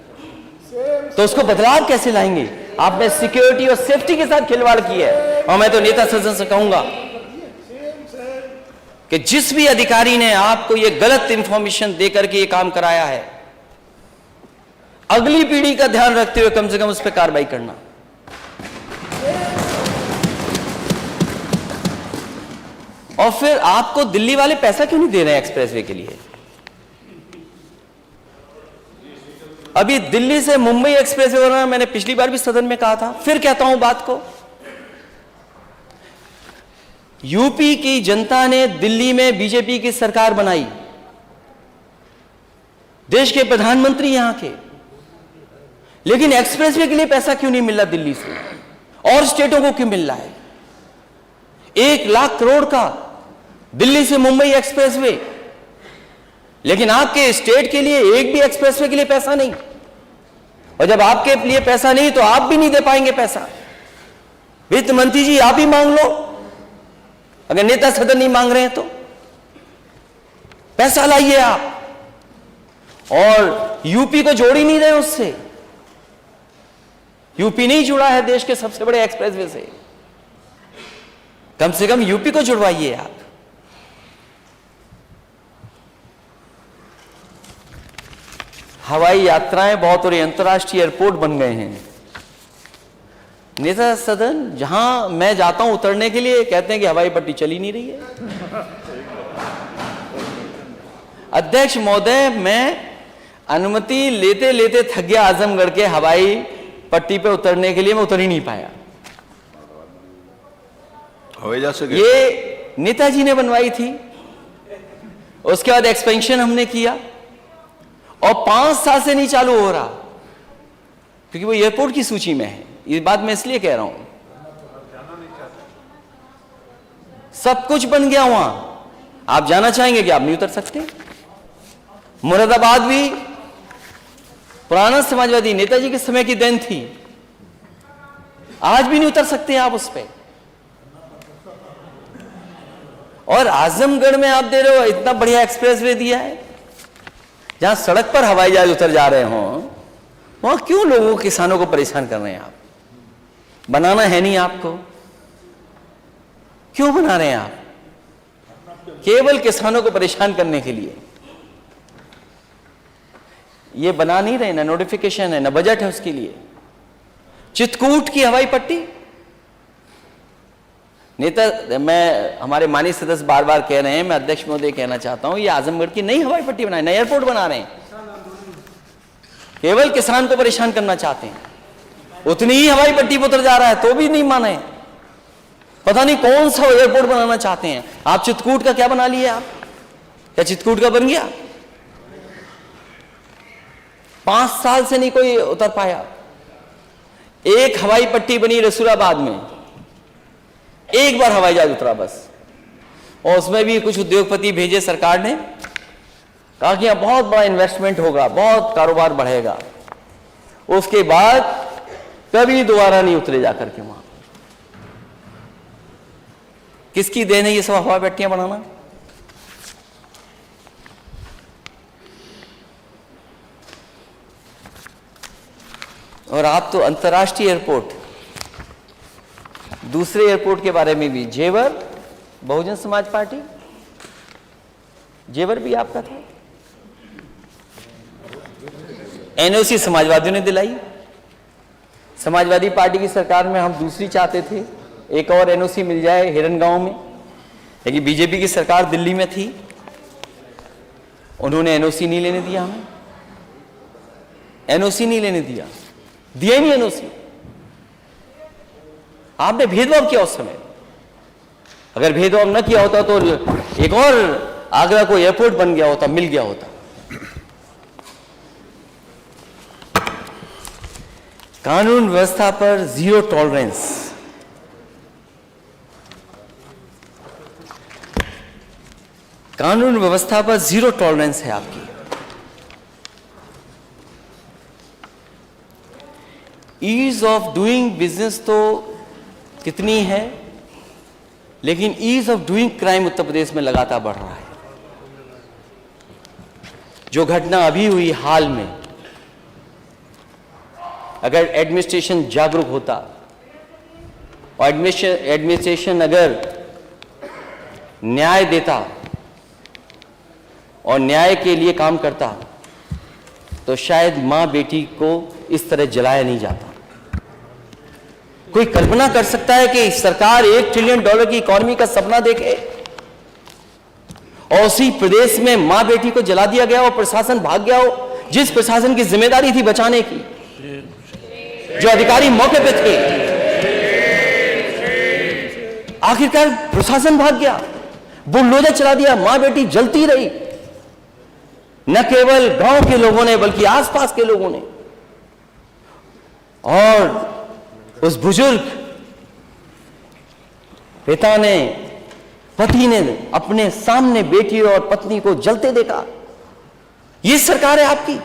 तो उसको बदलाव कैसे लाएंगे? आपने सिक्योरिटी और सेफ्टी के साथ खिलवाड़ की है। और मैं तो नेता सदन से कहूंगा कि जिस भी अधिकारी ने आपको यह गलत इंफॉर्मेशन देकर के यह काम कराया है, अगली पीढ़ी का ध्यान रखते हुए कम से कम उस पर कार्रवाई करना। और फिर आपको दिल्ली वाले पैसा क्यों नहीं दे रहे हैं एक्सप्रेसवे के लिए? अभी दिल्ली से मुंबई एक्सप्रेसवे बना है, मैंने पिछली बार भी सदन में कहा था, फिर कहता हूं बात को। यूपी की जनता ने दिल्ली में बीजेपी की सरकार बनाई, देश के प्रधानमंत्री यहां के, लेकिन एक्सप्रेसवे के लिए पैसा क्यों नहीं मिल रहा दिल्ली से और स्टेटों को क्यों मिल रहा है? 1 लाख करोड़ का दिल्ली से मुंबई एक्सप्रेसवे, लेकिन आपके स्टेट के लिए एक भी एक्सप्रेसवे के लिए पैसा नहीं। और जब आपके लिए पैसा नहीं तो आप भी नहीं दे पाएंगे पैसा। वित्त मंत्री जी, आप ही मांग लो, अगर नेता सदन नहीं मांग रहे हैं तो पैसा लाइए आप। और यूपी को जोड़ ही नहीं रहे उससे। यूपी नहीं जुड़ा है देश के सबसे बड़े एक्सप्रेसवे से, कम से कम यूपी को जुड़वाइए आप। हवाई यात्राएं बहुत हो रही, अंतर्राष्ट्रीय एयरपोर्ट बन गए हैं। नेता सदन जहां मैं जाता हूं उतरने के लिए, कहते हैं कि हवाई पट्टी चली नहीं रही है। अध्यक्ष महोदय, मैं अनुमति लेते लेते थक गया आजमगढ़ के हवाई पट्टी पे उतरने के लिए, मैं उतर ही नहीं पाया। हवाई जहाज से ये नेताजी ने बनवाई थी, उसके बाद एक्सपेंशन हमने किया और 5 साल से नहीं चालू हो रहा, क्योंकि वो एयरपोर्ट की सूची में है। ये बात मैं इसलिए कह रहा हूं, सब कुछ बन गया वहां, आप जाना चाहेंगे कि आप नहीं उतर सकते। मुरादाबाद भी पुराना समाजवादी नेताजी के समय की देन थी, आज भी नहीं उतर सकते आप उस पे। और आजमगढ़ में आप दे रहे हो, इतना बढ़िया एक्सप्रेसवे दिया है, जहां सड़क पर हवाई जहाज उतर जा रहे हो, वहां क्यों लोगों किसानों को परेशान कर रहे हैं आप? बनाना है नहीं आपको, क्यों बना रहे हैं आप? केवल किसानों को परेशान करने के लिए ये बना नहीं रहे, ना नोटिफिकेशन है ना बजट है उसके लिए। चित्रकूट की हवाई पट्टी, नेता मैं हमारे माननीय सदस्य बार बार कह रहे हैं, मैं अध्यक्ष महोदय कहना चाहता हूं, ये आजमगढ़ की नई हवाई पट्टी बनाए, नया एयरपोर्ट बना रहे हैं। केवल किसान को परेशान करना चाहते हैं। उतनी ही हवाई पट्टी पर उतर जा रहा है तो भी नहीं माने। पता नहीं कौन सा एयरपोर्ट बनाना चाहते हैं आप। चित्रकूट का क्या बना लिया आप? क्या चित्रकूट का बन गया? 5 साल से नहीं कोई उतर पाया। एक हवाई पट्टी बनी रसूलाबाद में, एक बार हवाई जहाज उतरा बस, और उसमें भी कुछ उद्योगपति भेजे सरकार ने, कहा कि यहां बहुत बड़ा इन्वेस्टमेंट होगा, बहुत कारोबार बढ़ेगा। उसके बाद कभी दोबारा नहीं उतरे जाकर के वहां। किसकी देन है ये सब हवाई पट्टियां बनाना? और आप तो अंतर्राष्ट्रीय एयरपोर्ट, दूसरे एयरपोर्ट के बारे में भी, जेवर बहुजन समाज पार्टी, जेवर भी आपका था। एनओसी समाजवादियों ने दिलाई। समाजवादी पार्टी की सरकार में हम दूसरी चाहते थे, एक और एनओसी मिल जाए हिरनगांव में, लेकिन बीजेपी की सरकार दिल्ली में थी, उन्होंने एनओसी नहीं लेने दिया हमें। एनओसी नहीं लेने दिया, दिया ही नहीं एनओसी। आपने भेदभाव किया उस समय। अगर भेदभाव न किया होता तो एक और आगरा को एयरपोर्ट बन गया होता, मिल गया होता। कानून व्यवस्था पर जीरो टॉलरेंस। कानून व्यवस्था पर जीरो टॉलरेंस है आपकी। ईज ऑफ डूइंग बिजनेस तो कितनी है, लेकिन ease of doing crime Uttar Pradesh में लगातार बढ़ रहा है। जो घटना अभी हुई हाल में, अगर एडमिनिस्ट्रेशन जागरूक होता और एडमिनिस्ट्रेशन अगर न्याय देता और न्याय के लिए काम करता, तो शायद मां बेटी को इस तरह जलाया नहीं जाता। कोई कल्पना कर सकता है कि सरकार $1 ट्रिलियन की इकोनॉमी का सपना देखे और उसी प्रदेश में मां बेटी को जला दिया गया और प्रशासन भाग गया हो, जिस प्रशासन की जिम्मेदारी थी बचाने की, जो अधिकारी मौके पे थे, आखिरकार प्रशासन भाग गया, बुलडोजर चला दिया, मां बेटी जलती रही। न केवल गांव के लोगों ने बल्कि आसपास के लोगों ने। और उस बुजुर्ग पिता ने, पति ने अपने सामने बेटी और पत्नी को जलते देखा। ये सरकार है आपकी,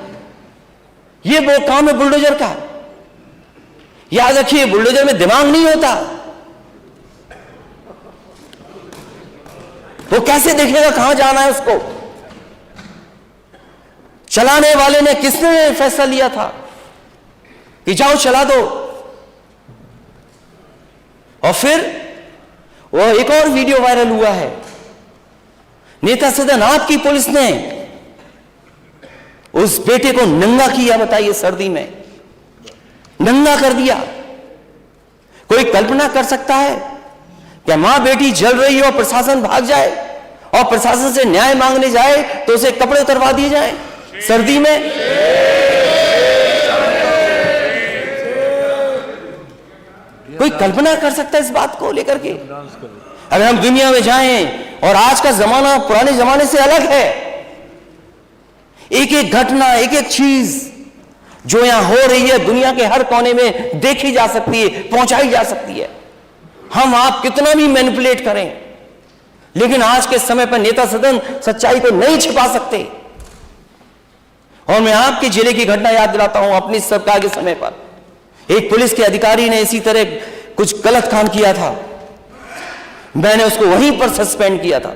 ये वो काम है बुलडोजर का। याद रखिए, बुलडोजर में दिमाग नहीं होता। वो कैसे देखेगा कहां जाना है उसको? चलाने वाले ने, किसने फैसला लिया था कि जाओ चला दो? और फिर वो एक और वीडियो वायरल हुआ है, नेता सदन आपकी पुलिस ने उस बेटे को नंगा किया, बताइए, सर्दी में नंगा कर दिया। कोई कल्पना कर सकता है कि मां बेटी जल रही हो, प्रशासन भाग जाए और प्रशासन से न्याय मांगने जाए तो उसे कपड़े उतरवा दिए जाए सर्दी में? कोई कल्पना कर सकता है इस बात को लेकर के? अगर हम दुनिया में जाएं, और आज का जमाना पुराने जमाने से अलग है, एक एक घटना, एक एक चीज जो यहां हो रही है दुनिया के हर कोने में देखी जा सकती है, पहुंचाई जा सकती है। हम आप कितना भी मैनिपुलेट करें, लेकिन आज के समय पर नेता सदन सच्चाई को नहीं छिपा सकते। और मैं आपके जिले की घटना याद दिलाता हूं। अपनी सरकार के समय पर एक पुलिस के अधिकारी ने इसी तरह कुछ गलत काम किया था, मैंने उसको वहीं पर सस्पेंड किया था।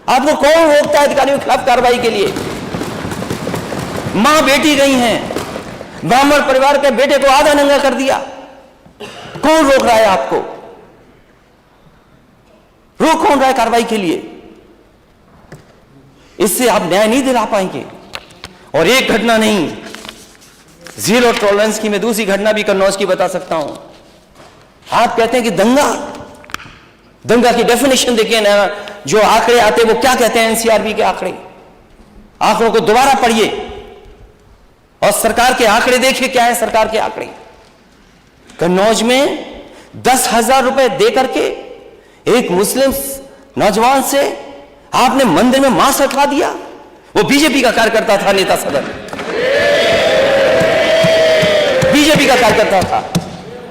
आपको कौन रोकता है अधिकारियों के खिलाफ कार्रवाई के लिए? मां बेटी गई हैं, ब्राह्मण परिवार के बेटे को आधा नंगा कर दिया, कौन रोक रहा है आपको? रोक कौन रहा है कार्रवाई के लिए? इससे आप न्याय नहीं दिला पाएंगे। और एक घटना नहीं, जीरो टॉलरेंस की मैं दूसरी घटना भी कन्नौज की बता सकता हूं। आप कहते हैं कि दंगा की डेफिनेशन देखिए ना, जो आंकड़े आते हैं वो क्या कहते हैं, एनसीआरबी के आंकड़ों को दोबारा पढ़िए। और सरकार के आंकड़े देखिए, क्या है सरकार के आंकड़े। कन्नौज में 10,000 रुपए दे करके एक मुस्लिम नौजवान से आपने मंदिर में मांस रखवा दिया। वो बीजेपी का कार्यकर्ता था, नेता सदन, बीजेपी का कार्यकर्ता था,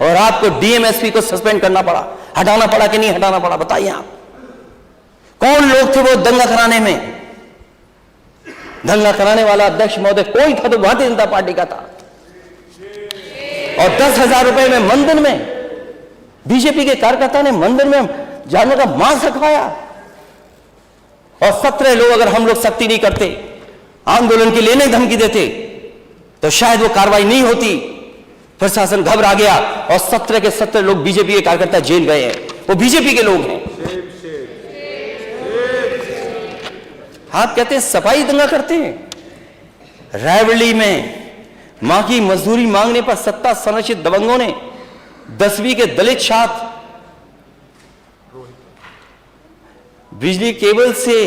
और आपको डीएमएसपी को सस्पेंड करना पड़ा, हटाना पड़ा कि नहीं हटाना पड़ा, बताइए आप। कौन लोग थे वो दंगा कराने में? दंगा कराने वाला अध्यक्ष महोदय कोई था तो भारतीय जनता पार्टी का था। और 10,000 रुपए में मंदिर में बीजेपी के कार्यकर्ता ने मंदिर में जानवर का मांस रखवाया। और 17 लोग, अगर हम लोग सख्ती नहीं करते, आंदोलन की लेने धमकी देते, तो शायद वो कार्रवाई नहीं होती। प्रशासन घबरा गया और 17 के 17 लोग बीजेपी के कार्यकर्ता जेल गए हैं, वो बीजेपी के लोग हैं। आप कहते हैं सफाई दंगा करते हैं। रायबरेली में मां की मजदूरी मांगने पर सत्ता संरक्षित दबंगों ने 10वीं के दलित छात्र बिजली केबल से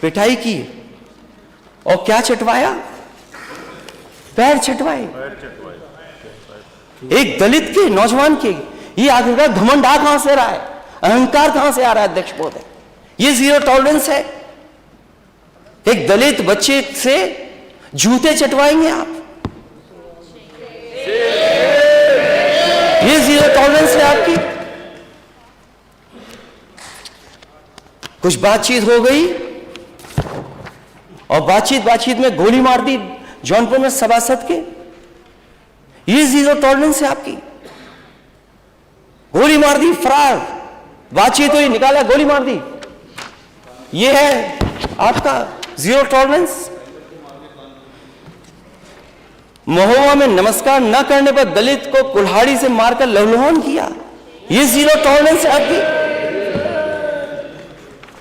पिटाई की और क्या चटवाया? पैर चटवाए एक दलित के नौजवान के। ये आखिरकार घमंड आ कहां से रहा है, अहंकार कहां से आ रहा है अध्यक्ष महोदय? ये जीरो टॉलरेंस है। एक दलित बच्चे से जूते चटवाएंगे आप? ये जीरो टॉलरेंस है आपकी? कुछ बातचीत हो गई और बातचीत में गोली मार दी जौनपुर में सभासद के। ये जीरो टॉलरेंस है आपकी? गोली मार दी, फरार, बातचीत हुई, निकाला, गोली मार दी। ये है आपका जीरो टॉलरेंस? महोबा में नमस्कार न करने पर दलित को कुल्हाड़ी से मारकर लहलहान किया। ये जीरो टॉलरेंस है आपकी?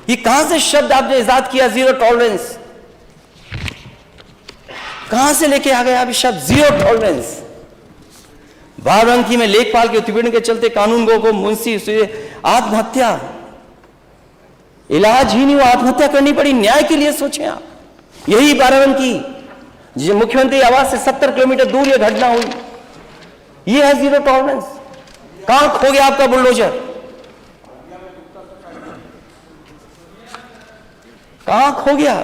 ये कहां से शब्द आपने इजाद किया, जीरो टॉलरेंस? कहां से लेके आ गए आप ये शब्द जीरो टॉलरेंस? बाराबंकी में लेखपाल के उत्पीड़न के चलते कानून गो को मुंशी से आत्महत्या, इलाज ही नहीं हुआ, आत्महत्या करनी पड़ी। न्याय के लिए सोचें आप। यही बाराबंकी जो मुख्यमंत्री आवास से 70 किलोमीटर दूर यह घटना हुई। यह है जीरो टॉलरेंस। कहां खो गया आपका बुलडोजर? कहां खो गया?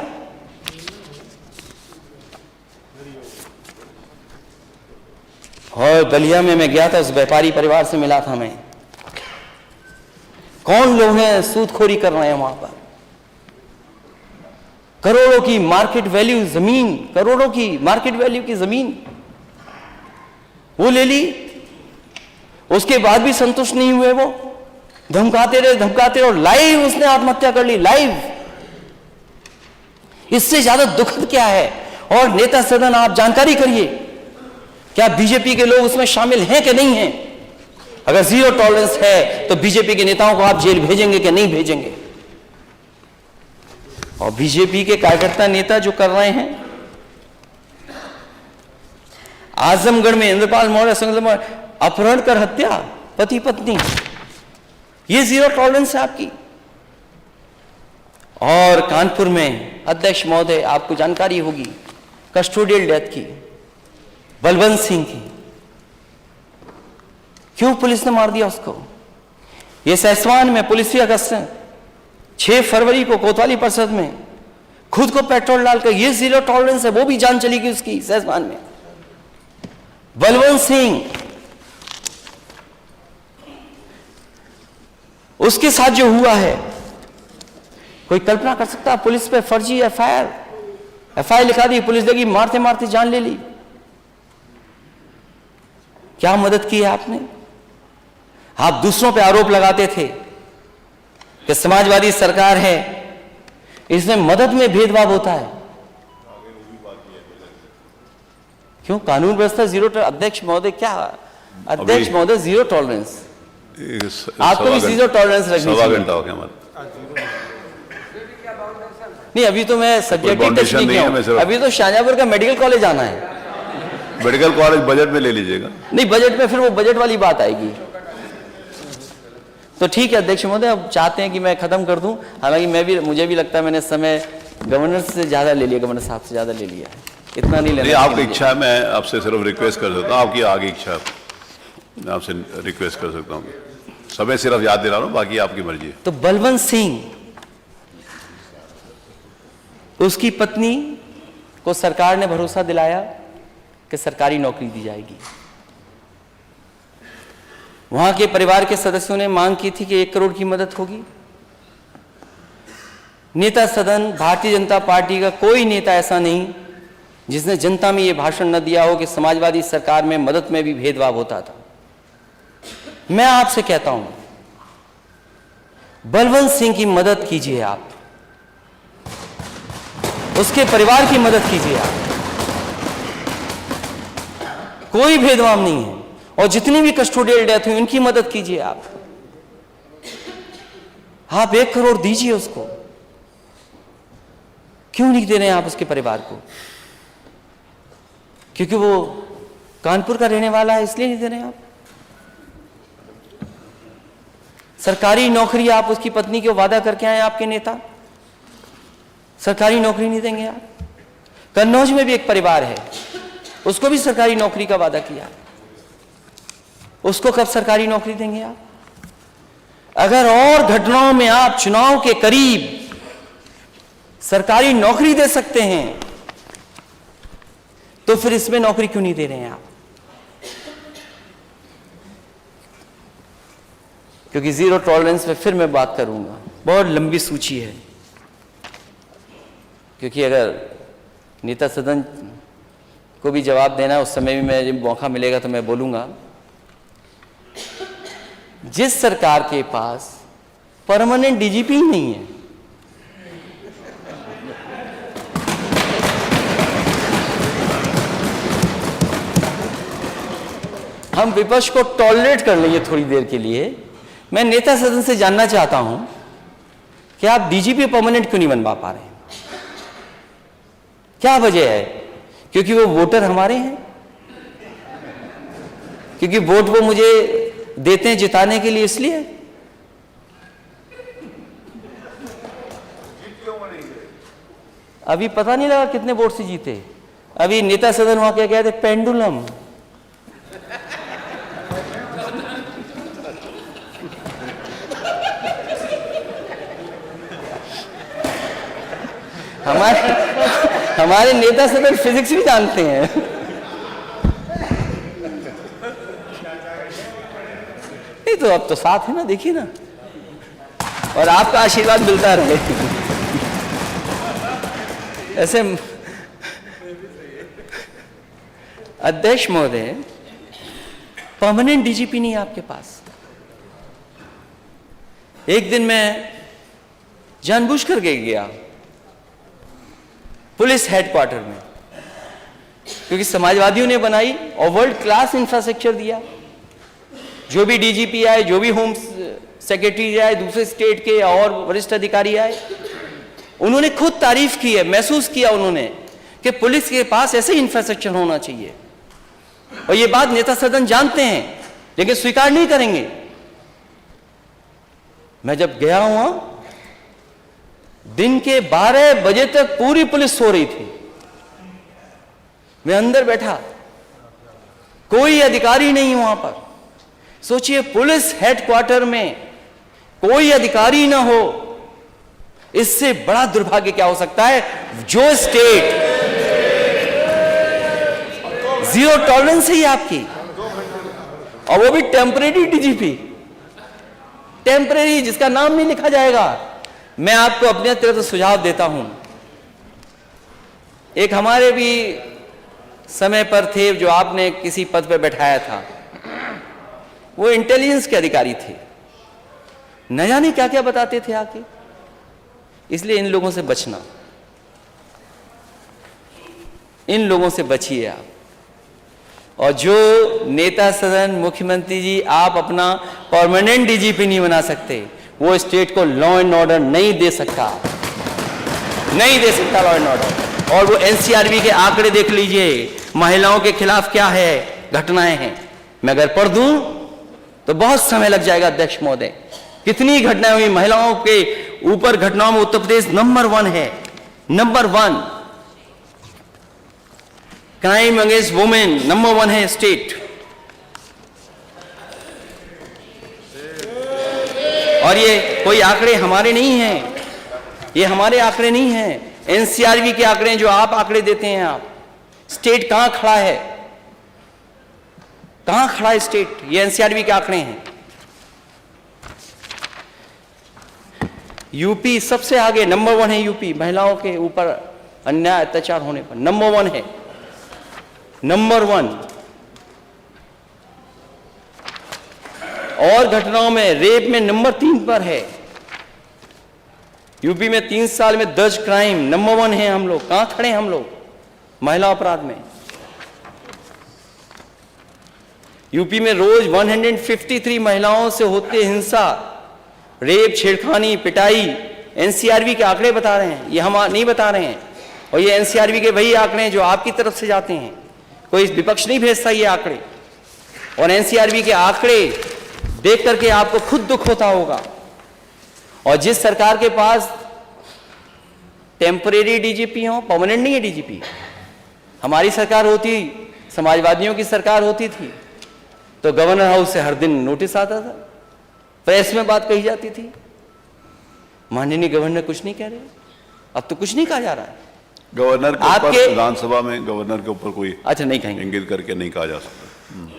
और बलिया में मैं गया था, उस व्यापारी परिवार से मिला था मैं। कौन लोग हैं सूदखोरी कर रहे हैं वहां पर? करोड़ों की मार्केट वैल्यू जमीन, करोड़ों की मार्केट वैल्यू की जमीन वो ले ली। उसके बाद भी संतुष्ट नहीं हुए वो, धमकाते रहे और लाइव उसने आत्महत्या कर ली, लाइव। इससे ज्यादा दुखद क्या है? और नेता सदन आप जानकारी करिए, क्या बीजेपी के लोग उसमें शामिल हैं कि नहीं हैं? अगर जीरो टॉलरेंस है तो बीजेपी के नेताओं को आप जेल भेजेंगे कि नहीं भेजेंगे? और बीजेपी के कार्यकर्ता नेता जो कर रहे हैं, आजमगढ़ में इंद्रपाल मौर्य संगम अपहरण कर हत्या, पति पत्नी, ये जीरो टॉलरेंस है आपकी। और कानपुर में अध्यक्ष महोदय आपको जानकारी होगी कस्टोडियल डेथ की, बलवंत सिंह की। क्यों पुलिस ने मार दिया उसको? ये सैसवान में पुलिसिया गश्त 6 फरवरी को कोतवाली परिषद में खुद को पेट्रोल डालकर, ये जीरो टॉलरेंस है। वो भी जान चली गई उसकी सैसवान में। बलवंत सिंह, उसके साथ जो हुआ है, कोई कल्पना कर सकता? पुलिस पे फर्जी एफआईआर लिखा दी, पुलिस लगी, मारते मारते जान ले ली। क्या मदद की है आपने? आप दूसरों पे आरोप लगाते थे कि समाजवादी सरकार है, इसमें मदद में भेदभाव होता है। क्यों? कानून व्यवस्था जीरो अध्यक्ष महोदय, क्या अध्यक्ष महोदय जीरो टॉलरेंस? आपको भी जीरो टॉलरेंस रखनी चाहिए। घंटा हो गया हमारा। नहीं, अभी तो मैं सब्जेक्टिव टेस्ट नहीं किया हूं। अभी तो शाहजहांपुर का मेडिकल कॉलेज आना है। मेडिकल कॉलेज बजट में ले लीजिएगा। नहीं, बजट में फिर वो बजट वाली बात आएगी। तो ठीक है अध्यक्ष महोदय, अब चाहते हैं कि मैं खत्म कर दूं। हालांकि मुझे भी लगता है मैंने समय गवर्नर से ज़्यादा ले लिया, गवर्नर साहब से ज़्यादा ले लिया है, इतना नहीं लेना। नहीं, आपकी इच्छा है, मैं आपसे सिर्फ रिक्वेस्ट कर सकता हूँ, आपकी आगे इच्छा है, मैं आपसे रिक्वेस्ट कर सकता हूँ। समय सिर्फ याद दिला रहा हूँ, बाकी आपकी मर्जी है। तो बलवंत सिंह, उसकी पत्नी को सरकार ने भरोसा दिलाया कि सरकारी नौकरी दी जाएगी। वहां के परिवार के सदस्यों ने मांग की थी कि 1 करोड़ की मदद होगी। नेता सदन भारतीय जनता पार्टी का कोई नेता ऐसा नहीं जिसने जनता में यह भाषण न दिया हो कि समाजवादी सरकार में मदद में भी भेदभाव होता था। मैं आपसे कहता हूं, बलवंत सिंह की मदद कीजिए, आप उसके परिवार की मदद कीजिए। आप, कोई भेदभाव नहीं है, और जितनी भी कस्टोडियल डेथ हुई उनकी मदद कीजिए। आप 1 करोड़ दीजिए उसको। क्यों नहीं दे रहे हैं आप उसके परिवार को? क्योंकि वो कानपुर का रहने वाला है, इसलिए नहीं दे रहे हैं आप? सरकारी नौकरी आप उसकी पत्नी को वादा करके आए, आपके नेता सरकारी नौकरी नहीं देंगे आप? कन्नौज में भी एक परिवार है, उसको भी सरकारी नौकरी का वादा किया, उसको कब सरकारी नौकरी देंगे आप? अगर और घटनाओं में आप चुनाव के करीब सरकारी नौकरी दे सकते हैं, तो फिर इसमें नौकरी क्यों नहीं दे रहे हैं आप? क्योंकि जीरो टॉलरेंस पे फिर मैं बात करूंगा, बहुत लंबी सूची है। क्योंकि अगर नेता सदन को भी जवाब देना है, उस समय भी मैं जब मौका मिलेगा तो मैं बोलूंगा। जिस सरकार के पास परमानेंट डीजीपी ही नहीं है, हम विपक्ष को टॉलरेट कर लेंगे थोड़ी देर के लिए। मैं नेता सदन से जानना चाहता हूं कि आप डीजीपी परमानेंट क्यों नहीं बनवा पा रहे हैं? क्या वजह है? क्योंकि वो वोटर हमारे हैं, क्योंकि वोट वो मुझे देते हैं जिताने के लिए, इसलिए? अभी पता नहीं लगा कितने वोट से जीते। अभी नेता सदन वहां क्या कहते, पेंडुलम। हमारे नेता सदन फिजिक्स भी जानते हैं। नहीं तो अब तो साथ है ना, देखिए ना, और आपका आशीर्वाद मिलता रहे। ऐसे अध्यक्ष महोदय, परमानेंट डीजीपी नहीं है आपके पास। एक दिन मैं जानबूझकर गया पुलिस हेडक्वार्टर में, क्योंकि समाजवादियों ने बनाई और वर्ल्ड क्लास इंफ्रास्ट्रक्चर दिया। जो भी डीजीपी आए, जो भी होम सेक्रेटरी आए, दूसरे स्टेट के और वरिष्ठ अधिकारी आए, उन्होंने खुद तारीफ की है, महसूस किया उन्होंने कि पुलिस के पास ऐसे इंफ्रास्ट्रक्चर होना चाहिए। और ये बात नेता सदन जानते हैं, लेकिन स्वीकार नहीं करेंगे। मैं जब गया हुआ, दिन के 12 बजे तक पूरी पुलिस सो रही थी। मैं अंदर बैठा, कोई अधिकारी नहीं वहां पर। सोचिए, पुलिस हेडक्वार्टर में कोई अधिकारी ना हो, इससे बड़ा दुर्भाग्य क्या हो सकता है? जो स्टेट जीरो टॉलरेंस है आपकी, और वो भी टेम्परेरी डीजीपी, टेम्परेरी, जिसका नाम नहीं लिखा जाएगा। मैं आपको अपने तरफ से सुझाव देता हूं। एक हमारे भी समय पर थे जो आपने किसी पद पर बैठाया था, वो इंटेलिजेंस के अधिकारी थे, न जाने क्या क्या बताते थे आके। इसलिए इन लोगों से बचना, इन लोगों से बचिए आप। और जो नेता सदन, मुख्यमंत्री जी, आप अपना परमानेंट डीजीपी नहीं बना सकते, वो स्टेट को लॉ एंड ऑर्डर नहीं दे सकता, नहीं दे सकता लॉ एंड ऑर्डर। और वो एनसीआरबी के आंकड़े देख लीजिए, महिलाओं के खिलाफ क्या है घटनाएं हैं। मैं अगर पढ़ दूं तो बहुत समय लग जाएगा अध्यक्ष महोदय। कितनी घटनाएं हुई महिलाओं के ऊपर, घटनाओं में उत्तर प्रदेश नंबर 1 है। Number 1 crime against women, number 1 है स्टेट। और ये कोई आंकड़े हमारे नहीं हैं, ये हमारे आंकड़े नहीं हैं, एनसीआरबी के आंकड़े जो आप आंकड़े देते हैं। आप स्टेट कहां खड़ा है, कहां खड़ा है स्टेट, ये एनसीआरबी के आंकड़े हैं। यूपी सबसे आगे, नंबर 1 है यूपी, महिलाओं के ऊपर अन्याय अत्याचार होने पर नंबर 1 है, नंबर 1। और घटनाओं में रेप में नंबर 3 पर है। यूपी में 3 साल में दर्ज क्राइम नंबर 1 है। हम लोग कहां खड़े हैं, हम लोग महिला अपराध में। यूपी में रोज 153 महिलाओं से होती हिंसा, रेप, छेड़खानी, पिटाई, एनसीआरबी के आंकड़े बता रहे हैं, ये हम नहीं बता रहे हैं। और ये एनसीआरबी के वही आंकड़े हैं जो आपकी तरफ से जाते हैं, कोई विपक्ष नहीं भेजता ये आंकड़े। और एनसीआरबी के आंकड़े देख करके आपको खुद दुख होता होगा। और जिस सरकार के पास टेम्परेरी डीजीपी हो, परमानेंट नहीं है डीजीपी, हमारी सरकार होती, समाजवादियों की सरकार होती थी, तो गवर्नर हाउस से हर दिन नोटिस आता था, प्रेस में बात कही जाती थी, माननीय गवर्नर कुछ नहीं कह रहे। अब तो कुछ नहीं कहा जा रहा है। गवर्नर के ऊपर आपके विधानसभा में गवर्नर के ऊपर कोई अच्छा नहीं कहेंगे, इंगित करके नहीं कहा जा सकता।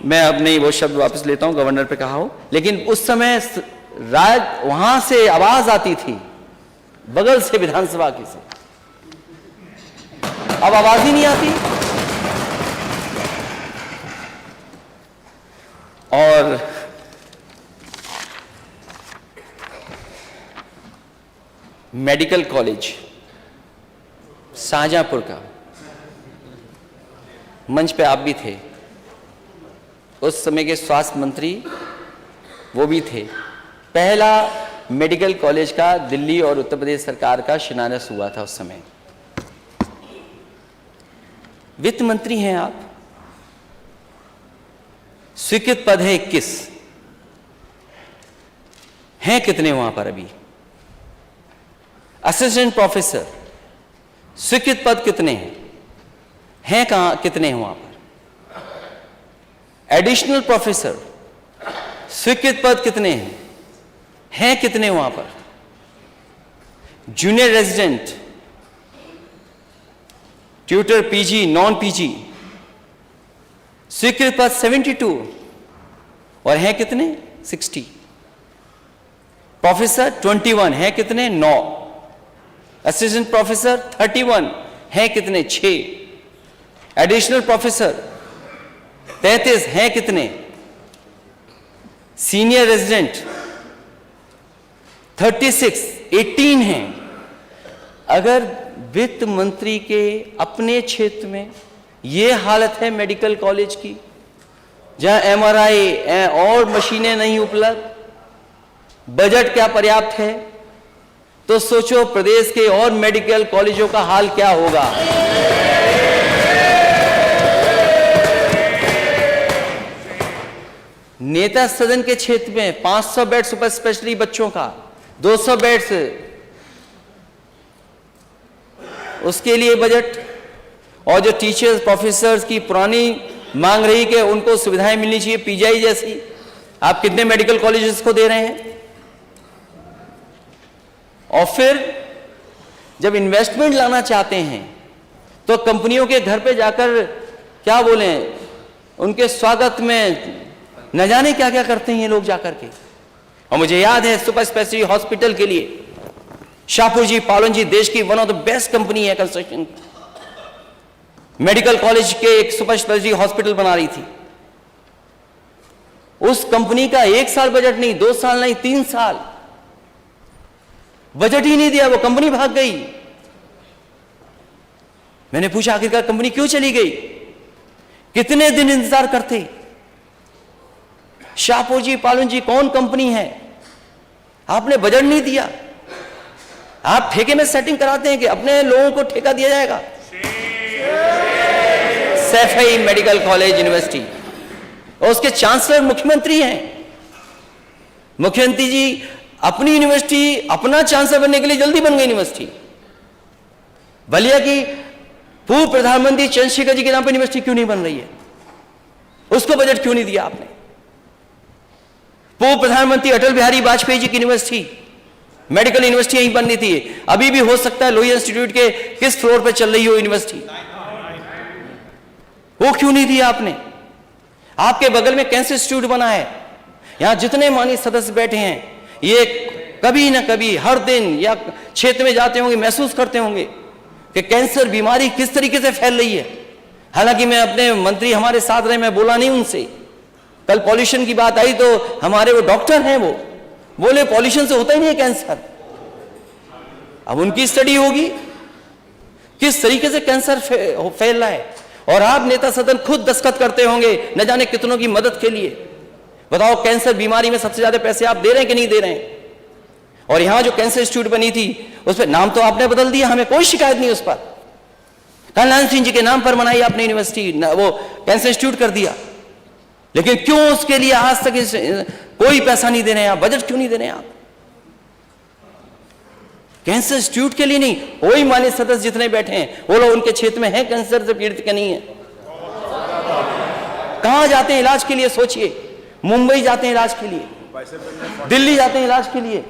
मैं अब नहीं वो शब्द वापस लेता हूं, गवर्नर पे कहा हो। लेकिन उस समय वहां से आवाज आती थी, बगल से विधानसभा की से, अब आवाज ही नहीं आती। और मेडिकल कॉलेज शाहजहांपुर का, मंच पे आप भी थे, उस समय के स्वास्थ्य मंत्री वो भी थे। पहला मेडिकल कॉलेज का दिल्ली और उत्तर प्रदेश सरकार का शिलान्यास हुआ था उस समय। वित्त मंत्री हैं आप, स्वीकृत पद है 21, हैं कितने वहां पर अभी? असिस्टेंट प्रोफेसर स्वीकृत पद कितने हैं कहां, कितने हैं वहां पर? एडिशनल प्रोफेसर स्वीकृत पद कितने हैं कितने वहां पर? Junior resident, tutor, PG, non PG, स्वीकृत पद 72 और हैं कितने? 60। प्रोफेसर 21 हैं कितने? 9। असिस्टेंट प्रोफेसर 31 हैं कितने? 6। एडिशनल प्रोफेसर 33 हैं कितने? सीनियर रेजिडेंट 36, 18 हैं। अगर वित्त मंत्री के अपने क्षेत्र में ये हालत है मेडिकल कॉलेज की, जहां एमआरआई और मशीनें नहीं उपलब्ध, बजट क्या पर्याप्त है, तो सोचो प्रदेश के और मेडिकल कॉलेजों का हाल क्या होगा। नेता सदन के क्षेत्र में 500 बेड सुपर स्पेशलिटी बच्चों का, 200 बेड्स उसके लिए बजट, और जो टीचर्स प्रोफेसर्स की पुरानी मांग रही कि उनको सुविधाएं मिलनी चाहिए पीजीआई जैसी, आप कितने मेडिकल कॉलेजेस को दे रहे हैं? और फिर जब इन्वेस्टमेंट लाना चाहते हैं तो कंपनियों के घर पे जाकर क्या बोले, उनके स्वागत में न जाने क्या क्या करते हैं ये लोग जाकर के। और मुझे याद है सुपर स्पेशलिटी हॉस्पिटल के लिए शाहपुर जी, पालन जी, देश की one of the best company है कंस्ट्रक्शन, मेडिकल कॉलेज के एक सुपर स्पेशलिटी हॉस्पिटल बना रही थी। उस कंपनी का 1 साल बजट नहीं, 2 साल नहीं, 3 साल बजट ही नहीं दिया, वो कंपनी भाग गई। मैंने पूछा आखिरकार कंपनी क्यों चली गई? कितने दिन इंतजार करते? शाहपुर जी, पालन जी, कौन कंपनी है? आपने बजट नहीं दिया, आप ठेके में सेटिंग कराते हैं कि अपने लोगों को ठेका दिया जाएगा। सैफई मेडिकल कॉलेज यूनिवर्सिटी, और उसके चांसलर मुख्यमंत्री हैं। मुख्यमंत्री जी अपनी यूनिवर्सिटी, अपना चांसलर बनने के लिए जल्दी बन गई यूनिवर्सिटी। बलिया की पूर्व प्रधानमंत्री चंद्रशेखर जी के नाम पर यूनिवर्सिटी क्यों नहीं बन रही है? उसको बजट क्यों नहीं दिया आपने? पूर्व प्रधानमंत्री अटल बिहारी वाजपेयी जी की यूनिवर्सिटी, मेडिकल यूनिवर्सिटी यहीं बननी थी। अभी भी हो सकता है लोहिया इंस्टीट्यूट के किस फ्लोर पे चल रही हो यूनिवर्सिटी, वो क्यों नहीं दिया आपने? आपके बगल में कैंसर इंस्टीट्यूट बना है। यहां जितने माननीय सदस्य बैठे हैं, ये कभी ना कभी हर दिन या क्षेत्र में जाते होंगे, महसूस करते होंगे कि कैंसर बीमारी किस तरीके से फैल रही है। हालांकि मैं अपने मंत्री हमारे साथ रहे, मैं बोला नहीं उनसे। कल पॉल्यूशन की बात आई तो हमारे वो डॉक्टर हैं, वो बोले पॉल्यूशन से होता ही नहीं है कैंसर। अब उनकी स्टडी होगी किस तरीके से कैंसर फैल रहा है, और आप नेता सदन खुद दस्तखत करते होंगे न जाने कितनों की मदद के लिए। बताओ, कैंसर बीमारी में सबसे ज्यादा पैसे आप दे रहे हैं कि नहीं दे रहे हैं? और यहां जो कैंसर इंस्टीट्यूट बनी थी उस पर नाम तो आपने बदल दिया, हमें कोई शिकायत नहीं उस पर। कल्याण सिंह जी के नाम पर बनाई आपने यूनिवर्सिटी, वो कैंसर इंस्टीट्यूट कर दिया। लेकिन क्यों उसके लिए आज तक कोई पैसा नहीं दे रहे हैं आप? बजट क्यों नहीं दे रहे हैं आप कैंसर इंस्टीट्यूट के लिए? नहीं, वही माननीय सदस्य जितने बैठे हैं वो लोग उनके क्षेत्र में हैं कैंसर से पीड़ित के नहीं है। कहां जाते हैं इलाज के लिए? सोचिए, मुंबई जाते हैं इलाज के लिए, दिल्ली जाते हैं इलाज के लिए,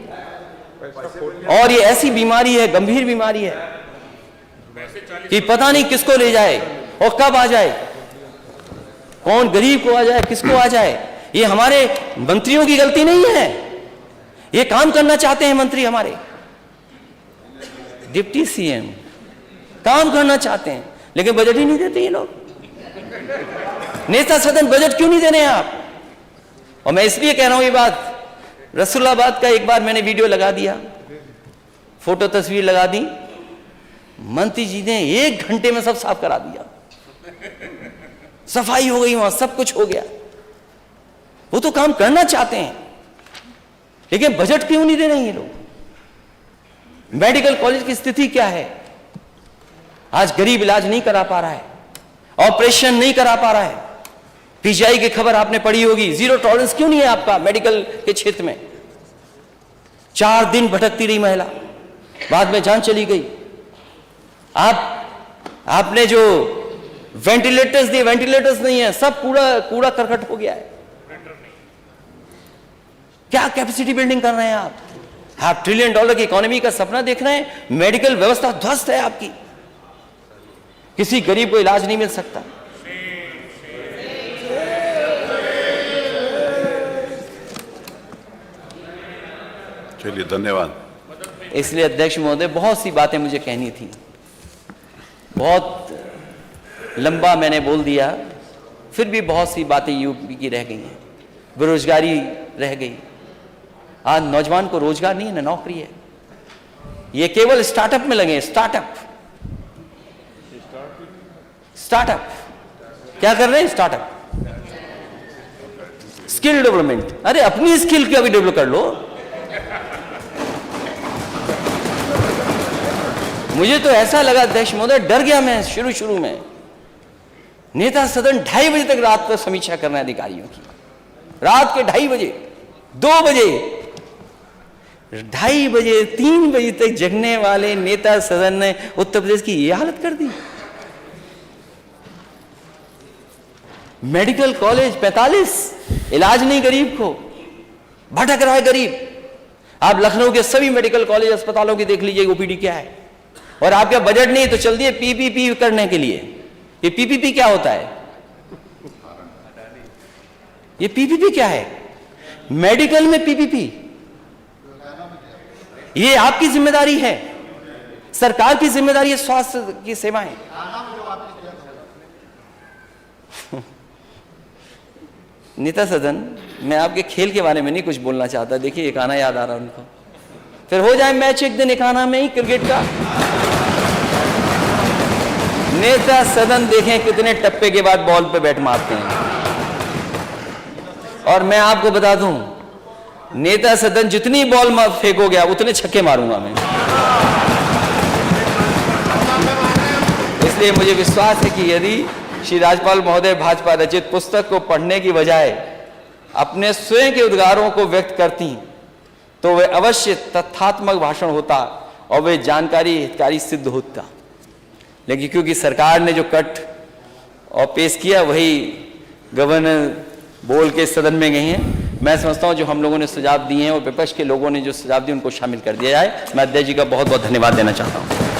और ये ऐसी बीमारी है, गंभीर बीमारी है कि पता नहीं किसको ले जाए और कब आ जाए, कौन गरीब को आ जाए, किसको आ जाए। ये हमारे मंत्रियों की गलती नहीं है, ये काम करना चाहते हैं मंत्री हमारे, डिप्टी सीएम काम करना चाहते हैं, लेकिन बजट ही नहीं देते ये लोग। नेता सदन बजट क्यों नहीं दे रहे हैं आप? और मैं इसलिए कह रहा हूं ये बात, रसूलाबाद का एक बार मैंने वीडियो लगा दिया, फोटो तस्वीर लगा दी, मंत्री जी ने 1 घंटे में सब साफ करा दिया, सफाई हो गई, वहां सब कुछ हो गया। वो तो काम करना चाहते हैं, लेकिन बजट क्यों नहीं दे रहे हैं ये लोग? मेडिकल कॉलेज की स्थिति क्या है? आज गरीब इलाज नहीं करा पा रहा है, ऑपरेशन नहीं करा पा रहा है। पीजीआई की खबर आपने पढ़ी होगी, जीरो टॉलरेंस क्यों नहीं है आपका मेडिकल के क्षेत्र में? 4 दिन भटकती रही महिला, बाद में जान चली गई। आपने जो वेंटिलेटर्स दिए, वेंटिलेटर्स नहीं है, सब कूड़ा करकट हो गया है। क्या कैपेसिटी बिल्डिंग कर रहे हैं आप? $500 ट्रिलियन की इकोनॉमी का सपना देख रहे हैं, मेडिकल व्यवस्था ध्वस्त है आपकी, किसी गरीब को इलाज नहीं मिल सकता। चलिए, धन्यवाद। इसलिए अध्यक्ष महोदय, बहुत सी बातें मुझे कहनी थी, बहुत लंबा मैंने बोल दिया, फिर भी बहुत सी बातें यूपी की रह गई हैं। बेरोजगारी रह गई, आज नौजवान को रोजगार नहीं है ना नौकरी है। ये केवल स्टार्टअप में लगे, स्टार्टअप क्या कर रहे हैं? Startup, skill development. अरे अपनी स्किल क्या भी डेवलप कर लो। मुझे तो ऐसा लगा अध्यक्ष महोदय, डर गया मैं शुरू में। नेता सदन 2:30 बजे तक रात को समीक्षा करना है अधिकारियों की, रात के 2:30 बजे, 2 बजे, 2:30 बजे, 3 बजे तक जगने वाले नेता सदन ने उत्तर प्रदेश की ये हालत कर दी। मेडिकल कॉलेज 45, इलाज नहीं गरीब को, भटक रहा है गरीब। आप लखनऊ के सभी मेडिकल कॉलेज अस्पतालों की देख लीजिए ओपीडी क्या है, और आपका बजट नहीं तो चल दिए पीपीपी करने के लिए। ये पीपीपी क्या होता है? ये पीपीपी क्या है? मेडिकल में पीपीपी, ये आपकी जिम्मेदारी है, सरकार की जिम्मेदारी है स्वास्थ्य की सेवाएं। नेता सदन, मैं आपके खेल के बारे में नहीं कुछ बोलना चाहता। देखिए एक आना याद आ रहा उनको, फिर हो जाए मैच एक दिन एक आना में ही क्रिकेट का। नेता सदन देखें कितने टप्पे के बाद बॉल पे बैट मारते हैं। और मैं आपको बता दूं, नेता सदन जितनी बॉल फेंकोगे आप उतने छक्के मारूंगा मैं। इसलिए मुझे विश्वास है कि यदि श्री राज्यपाल महोदय भाजपा रचित पुस्तक को पढ़ने की बजाय अपने स्वयं के उद्गारों को व्यक्त करती तो वह अवश्य तथ्यात्मक भाषण होता और वे जानकारी हितकारी सिद्ध होता। लेकिन क्योंकि सरकार ने जो कट और पेश किया वही गवर्नर बोल के सदन में गई हैं। मैं समझता हूं जो हम लोगों ने सुझाव दिए हैं और विपक्ष के लोगों ने जो सुझाव दिए उनको शामिल कर दिया जाए। मैं अध्यक्ष जी का बहुत बहुत धन्यवाद देना चाहता हूं।